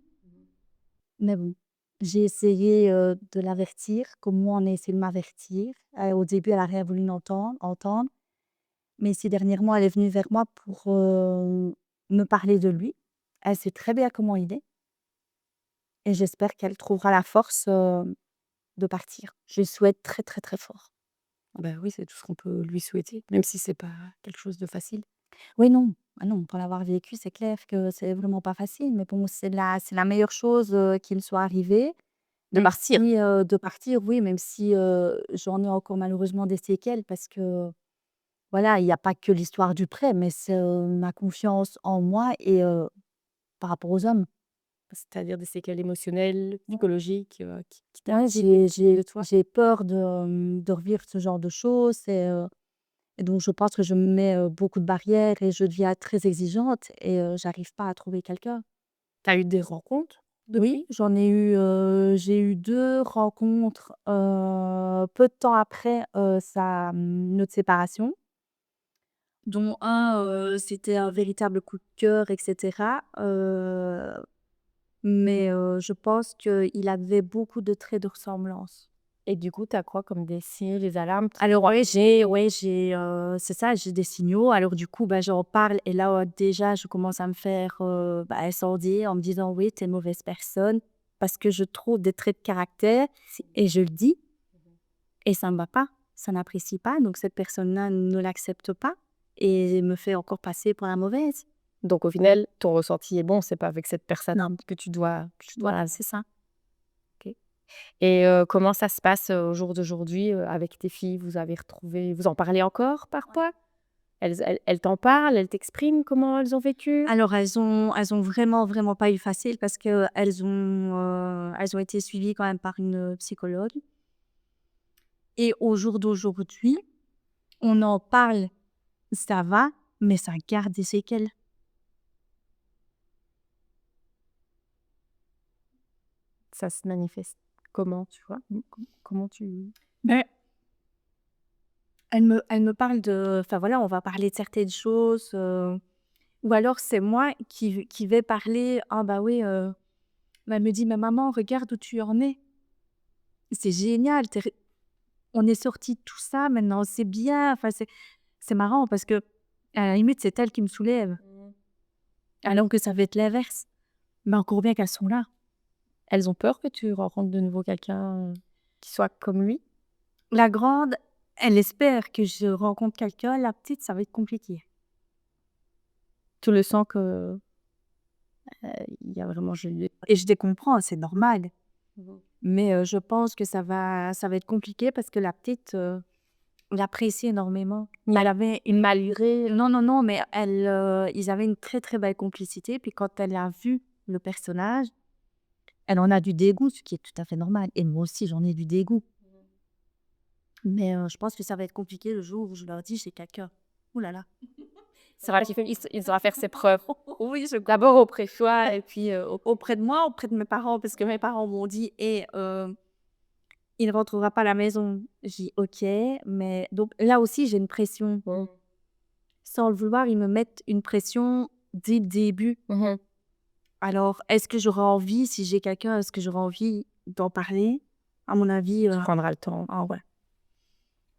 mais bon, j'ai essayé, de l'avertir, comme moi on a essayé de m'avertir. Au début elle a rien voulu entendre, mais ces derniers mois elle est venue vers moi pour, me parler de lui. Elle sait très bien comment il est et j'espère qu'elle trouvera la force, de partir. Je lui souhaite très, très, très fort. Bah oui, c'est tout ce qu'on peut lui souhaiter, même si c'est pas quelque chose de facile. Oui, non, ah non, pour l'avoir vécu, c'est clair que c'est vraiment pas facile, mais bon, c'est la meilleure chose, qui me soit arrivée. De Même partir. si, de partir, oui, même si, j'en ai encore malheureusement des séquelles parce que voilà, il y a pas que l'histoire du prêt, mais c'est, ma confiance en moi et par rapport aux hommes. C'est-à-dire des séquelles émotionnelles, Ouais. psychologiques, qui Ouais, t'inquiètent de toi? j'ai peur de revivre ce genre de choses et donc je pense que je me mets, beaucoup de barrières et je deviens très exigeante et j'arrive pas à trouver quelqu'un. Tu as eu des rencontres Oui, depuis? j'ai eu 2 rencontres, peu de temps après, notre séparation, dont un, c'était un véritable coup de cœur et cetera, mais je pense qu'il avait beaucoup de traits de ressemblance. Et du coup, tu as quoi comme des signes, des alarmes qui Alors c'est ça, j'ai des signaux. Alors du coup, bah, j'en parle et là, déjà, je commence à me faire, incendier en me disant: «Oui, tu es une mauvaise personne», parce que je trouve des traits de caractère et je le dis et ça ne va pas, ça n'apprécie pas, donc cette personne-là ne l'accepte pas et me fait encore passer pour la mauvaise. donc au final, ton ressenti est bon, c'est pas avec cette personne Non, que tu dois voilà, c'est ça. OK. Et comment ça se passe, au jour d'aujourd'hui, avec tes filles? Vous en parlez encore parfois? Elles t'en parlent? Elles t'expriment comment elles ont vécu? Alors elles ont vraiment, vraiment pas eu facile parce elles ont été suivies quand même par une, psychologue et au jour d'aujourd'hui, on en parle, ça va, mais ça garde des séquelles. Ça se manifeste comment, tu vois? Comment tu Mais elle me parle enfin voilà, on va parler de certaines choses, ou alors c'est moi qui vais parler: «Ah bah oui, elle me dit: «Mais maman, regarde où tu en es. C'est génial, on est sortis de tout ça, maintenant c'est bien». Enfin c'est marrant parce que à la limite, c'est elle qui me soulève, Mmh. alors que ça va être l'inverse. Mais encore bien qu'elles sont là. Elles ont peur que tu rencontres de nouveau quelqu'un, qui soit comme lui? La grande, elle espère que je rencontre quelqu'un, la petite, ça va être compliqué. Tu le sens que, il y a vraiment Et je les comprends, c'est normal. Mmh. Mais je pense que ça va être compliqué parce que la petite, l'apprécie énormément. Elle avait une Malgré Non, non, non, mais ils avaient une très, très belle complicité. Puis quand elle a vu le personnage, elle en a du dégoût, ce qui est tout à fait normal. Et moi aussi, j'en ai du dégoût. Mais je pense que ça va être compliqué le jour où je leur dis: «J'ai quelqu'un». Ouh là là. c'est vrai il saura faire ses preuves. Oui, je D'abord auprès de toi et puis, auprès de moi, auprès de mes parents, parce que mes parents m'ont dit: «Et il ne rentrera pas à la maison». J'ai dit: «OK», mais donc là aussi, j'ai une pression. Mmh. Sans le vouloir, ils me mettent une pression dès le début. Mmh. Alors, est-ce que j'aurais envie, si j'ai quelqu'un, est-ce que j'aurais envie d'en parler? À mon avis, Tu prendras le temps. ah ouais.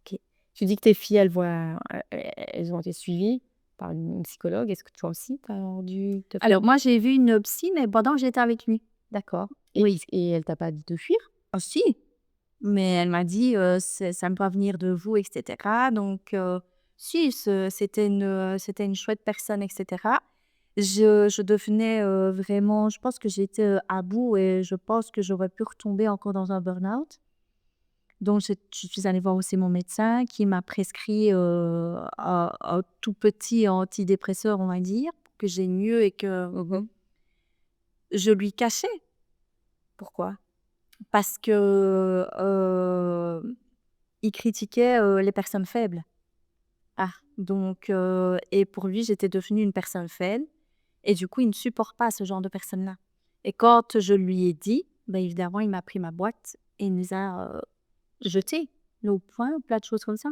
OK. Tu dis que tes filles, elles ont été suivies par une psychologue. Est-ce que toi aussi, tu as dû te faire Alors moi, j'ai vu une psy, mais pendant que j'étais avec lui. d'accord Oui. et elle t'a pas dit de fuir? Ah si, mais elle m'a dit, «Ça ne peut pas venir de vous» et cetera. Donc si, c'était une chouette personne et cetera. Je devenais, vraiment, je pense que j'étais, à bout et je pense que j'aurais pu retomber encore dans un burn-out. Donc je suis allée voir aussi mon médecin qui m'a prescrit, un tout petit antidépresseur, on va dire, pour que j'aille mieux et que Mmh. je lui cachais. Pourquoi? Parce que, il critiquait, les personnes faibles. Ah, Donc et pour lui, j'étais devenue une personne faible et du coup, il ne supporte pas ce genre de personnes-là. Et quand je lui ai dit, bah, évidemment, il m'a pris ma boîte et il nous a, jetés, mis au point, plein de choses comme ça.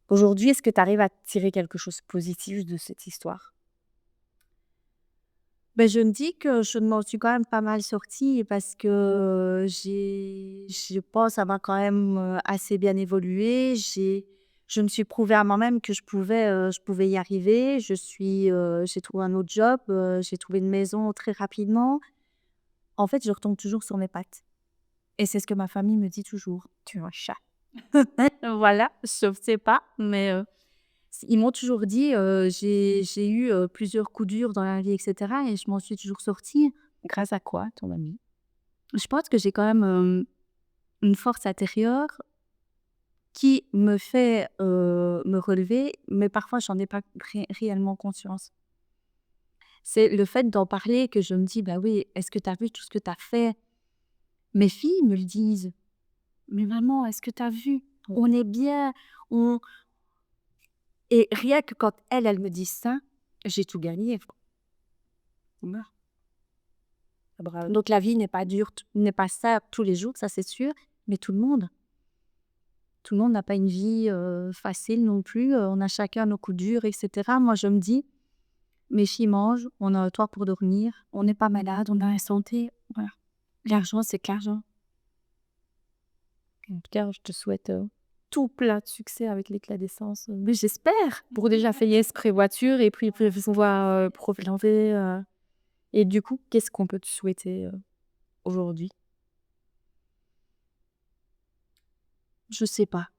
aujourd'hui, est-ce que tu arrives à tirer quelque chose de positif de cette histoire? Ben je me dis que je m'en suis quand même pas mal sortie parce que, je pense avoir quand même, assez bien évolué. Je me suis prouvé à moi-même que je pouvais y arriver. J'ai trouvé un autre job, j'ai trouvé une maison très rapidement. En fait, je retombe toujours sur mes pattes et c'est ce que ma famille me dit toujours: «Tu es un chat». Voilà, je sais pas, mais ils m'ont toujours dit, j'ai eu, plusieurs coups durs dans la vie et cetera et je m'en suis toujours sortie. Grâce à quoi, ton ami? Je pense que j'ai quand même, une force intérieure qui me fait me relever, mais parfois, j'en ai pas réellement conscience. C'est le fait d'en parler que je me dis: «Bah oui, est-ce que tu as vu tout ce que tu as fait?» Mes filles me le disent: «Mais maman, est-ce que tu as vu? On est bien, on» et rien que quand elles me disent ça, j'ai tout gagné. Voilà. Bravo. Donc la vie n'est pas dure, n'est pas ça tous les jours, ça c'est sûr, mais tout le monde n'a pas une vie, facile non plus, on a chacun nos coups durs et cetera. Moi, je me dis: «Mes filles mangent, on a un toit pour dormir, on n'est pas malade, on a la santé», voilà. L'argent, c'est que l'argent. En tout cas, je te souhaite tout plein de succès avec l'éclat d'essence. Mais j'espère pour déjà payer ce prêt voiture et puis pouvoir profiter. Et du coup, qu'est-ce qu'on peut te souhaiter aujourd'hui? Je sais pas.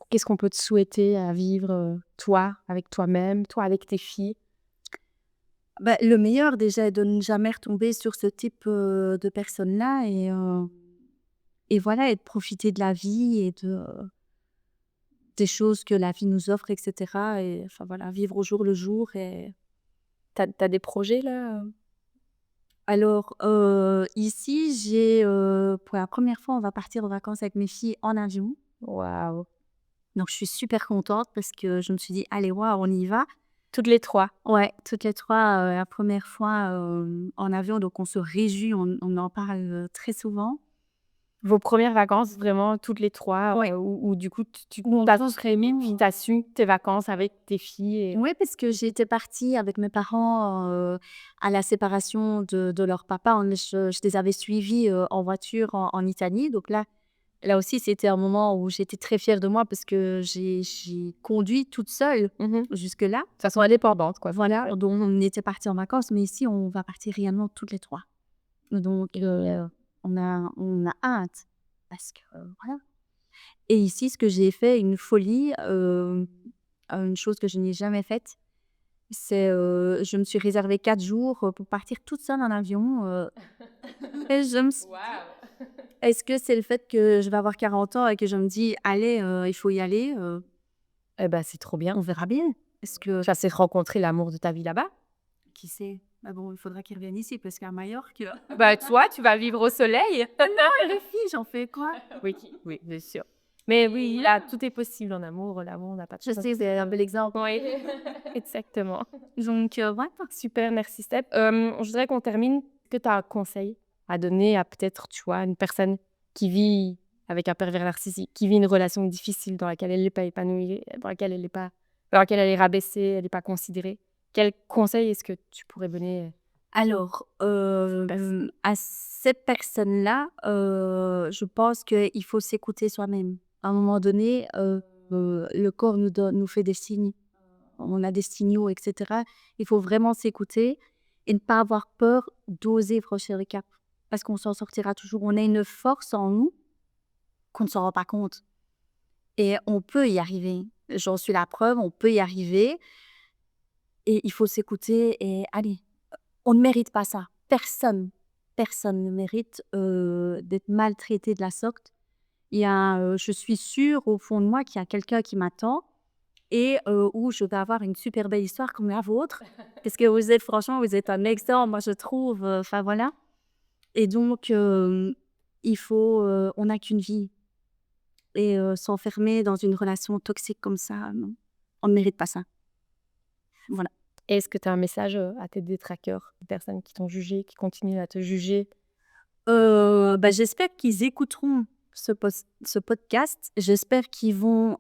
Qu'est-ce qu'on peut te souhaiter à vivre, toi, avec toi-même, toi avec tes filles? Bah, le meilleur déjà est de ne jamais retomber sur ce type, de personnes-là et voilà et de profiter de la vie et des choses que la vie nous offre et cetera et enfin voilà, vivre au jour le jour et T'as des projets là? alors, ici, pour la première fois, on va partir en vacances avec mes filles en avion. Waouh! Donc je suis super contente parce que je me suis dit: «Allez, waouh, on y va». Toutes les 3. Ouais, toutes les 3 la première fois, en avion, donc on se réjouit, on en parle, très souvent. Vos premières vacances vraiment toutes les 3, Ouais. où du coup tu Où on tu pense vraiment as su tes vacances avec tes filles et ouais, parce que j'étais partie avec mes parents, à la séparation de leur papa. Je les avais suivis, en voiture en Italie. Donc là aussi, c'était un moment où j'étais très fière de moi parce que j'ai conduit toute seule de jusque-là. façon indépendante quoi. Voilà, Ouais. donc on était partis en vacances, mais ici, on va partir réellement toutes les 3. Donc on a hâte parce que, voilà. Et ici, ce que j'ai fait, une folie, une chose que je n'ai jamais faite, c'est, je me suis réservé 4 jours, pour partir toute seule en avion, et je me suis dit: Waouh! «Est-ce que c'est le fait que je vais avoir 40 ans et que je me dis: "Allez, il faut y aller"?» Eh ben, c'est trop bien. On verra bien. Est-ce que Tu as peut-être rencontré l'amour de ta vie là-bas. qui sait? Mais bon, il faudra qu'ils reviennent ici parce qu'à Majorque Bah, toi, tu vas vivre au soleil. les filles, j'en fais quoi? Oui, oui, bien sûr. Mais oui, là, tout est possible en amour. L'amour n'a pas de Je sais, frontières. c'est un bel exemple. Oui, exactement. Donc voilà. Super, merci Steph. Je voudrais qu'on termine. Est-ce que tu as un conseil à donner à peut-être, tu vois, une personne qui vit avec un pervers narcissique, qui vit une relation difficile dans laquelle elle n'est pas épanouie, dans laquelle elle est rabaissée, elle n'est pas considérée. Quel conseil est-ce que tu pourrais donner? Alors, à cette personne-là, je pense qu'il faut s'écouter soi-même. À un moment donné, le corps nous fait des signes. On a des signaux et cetera. Il faut vraiment s'écouter et ne pas avoir peur d'oser franchir le cap parce qu'on s'en sortira toujours. On a une force en nous qu'on ne s'en rend pas compte et on peut y arriver. J'en suis la preuve, on peut y arriver et il faut s'écouter et allez. On ne mérite pas ça. Personne ne mérite, d'être maltraité de la sorte. Je suis sûre au fond de moi qu'il y a quelqu'un qui m'attend et où je vais avoir une super belle histoire comme la vôtre. Parce que vous êtes un exemple, moi je trouve, enfin voilà et donc on n'a qu'une vie et s'enfermer dans une relation toxique comme ça, non, on ne mérite pas ça. Voilà. Est-ce que tu as un message à tes détracteurs, des personnes qui t'ont jugé, qui continuent à te juger? Bah, j'espère qu'ils écouteront ce podcast. J'espère qu'ils vont,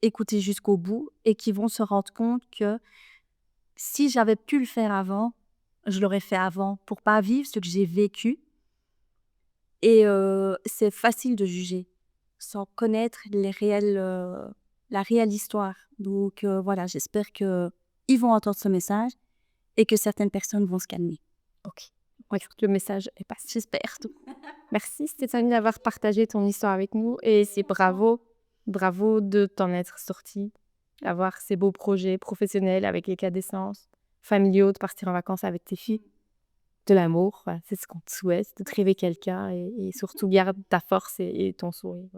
écouter jusqu'au bout et qu'ils vont se rendre compte que si j'avais pu le faire avant, je l'aurais fait avant pour pas vivre ce que j'ai vécu et c'est facile de juger sans connaître la réelle histoire. Donc voilà, j'espère qu'ils vont entendre ce message et que certaines personnes vont se calmer. OK. Ouais, le message est passé. J'espère. Merci Stéphanie d'avoir partagé ton histoire avec nous et bravo, bravo de t'en être sortie, d'avoir ces beaux projets professionnels avec les cas d'essence, familiaux, de partir en vacances avec tes filles, de l'amour, voilà, c'est ce qu'on te souhaite, de trouver quelqu'un et surtout garde ta force et ton sourire.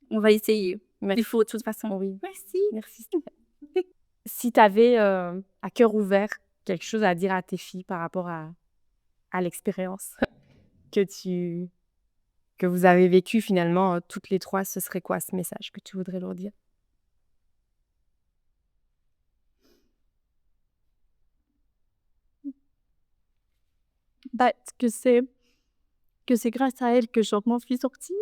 On va essayer. Merci. Il faut de toute façon. Oui, Merci. merci. Si tu avais à cœur ouvert quelque chose à dire à tes filles par rapport à l'expérience que vous avez vécue finalement toutes les trois, ce serait quoi ce message que tu voudrais leur dire? Bah, que c'est grâce à elle que je m'en suis sortie.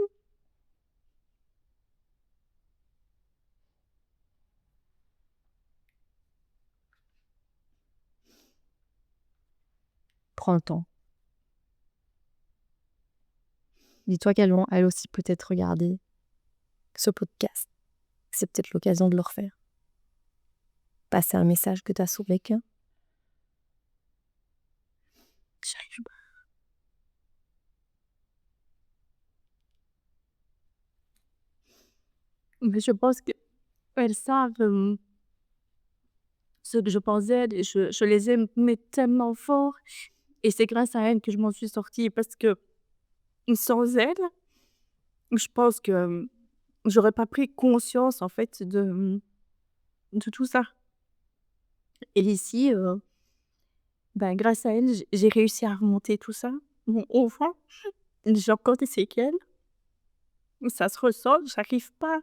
Prends le temps. Dis-toi qu'elles vont elles aussi peut-être regarder ce podcast. C'est peut-être l'occasion de le refaire. Passer un message que tu as sur les cœurs. J'arrive pas. Mais je pense qu'elles savent ce que je pense d'elles et je les aime mais tellement fort. Et c'est grâce à elles que je m'en suis sortie parce que sans elles, je pense que j'aurais pas pris conscience en fait de tout ça. Et ici, ben, grâce à elles, j'ai réussi à remonter tout ça. Bon, au fond, j'ai encore des séquelles. Ça se ressent, j'arrive pas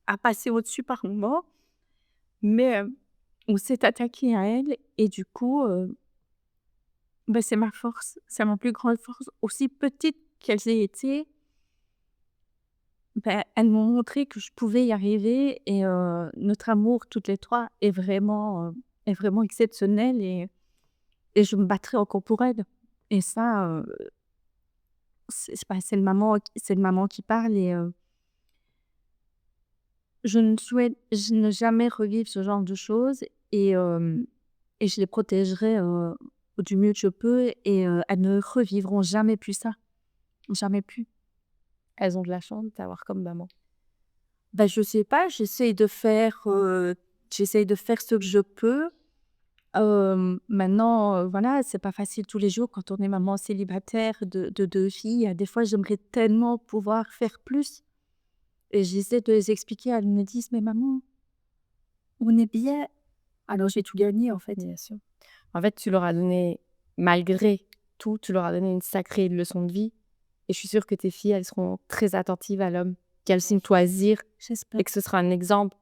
à passer au-dessus par moment, mais on s'est attaqué à elles et du coup, bah, c'est ma force, c'est ma plus grande force. Aussi petite qu'elles aient été, bah, elles m'ont montré que je pouvais y arriver et notre amour toutes les 3 est vraiment exceptionnel et je me battrai encore pour elles et ça, c'est le maman qui parle et je ne jamais revivre ce genre de choses et je les protégerai, du mieux que je peux et elles ne revivront jamais plus ça. Jamais plus. Elles ont de la chance de t'avoir comme maman. Bah, je sais pas, j'essaye de faire ce que je peux. Maintenant, voilà, c'est pas facile tous les jours quand on est maman célibataire de 2 filles. Des fois, j'aimerais tellement pouvoir faire plus et j'essaie de les expliquer. Elles me disent: «Mais maman, on est bien». Alors j'ai tout gagné, en fait. Bien sûr. En fait, tu leur as donné, malgré tout, tu leur as donné une sacrée leçon de vie. Et je suis sûre que tes filles, elles seront très attentives à l'homme qu'elles signent choisir J'espère. et que ce sera un exemple,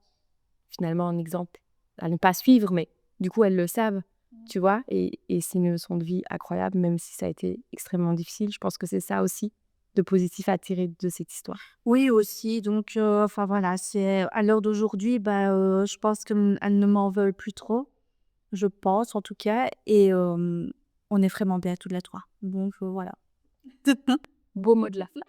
finalement un exemple à ne pas suivre, mais du coup, elles le savent, tu vois. Et c'est une leçon de vie incroyable, même si ça a été extrêmement difficile. Je pense que c'est ça aussi de positif à tirer de cette histoire. Oui, aussi, donc enfin voilà, c'est à l'heure d'aujourd'hui, bah, je pense qu'elles ne m'en veulent plus trop. Je pense en tout cas et on est vraiment bien toutes les 3. Donc voilà. Beau mot de la fin.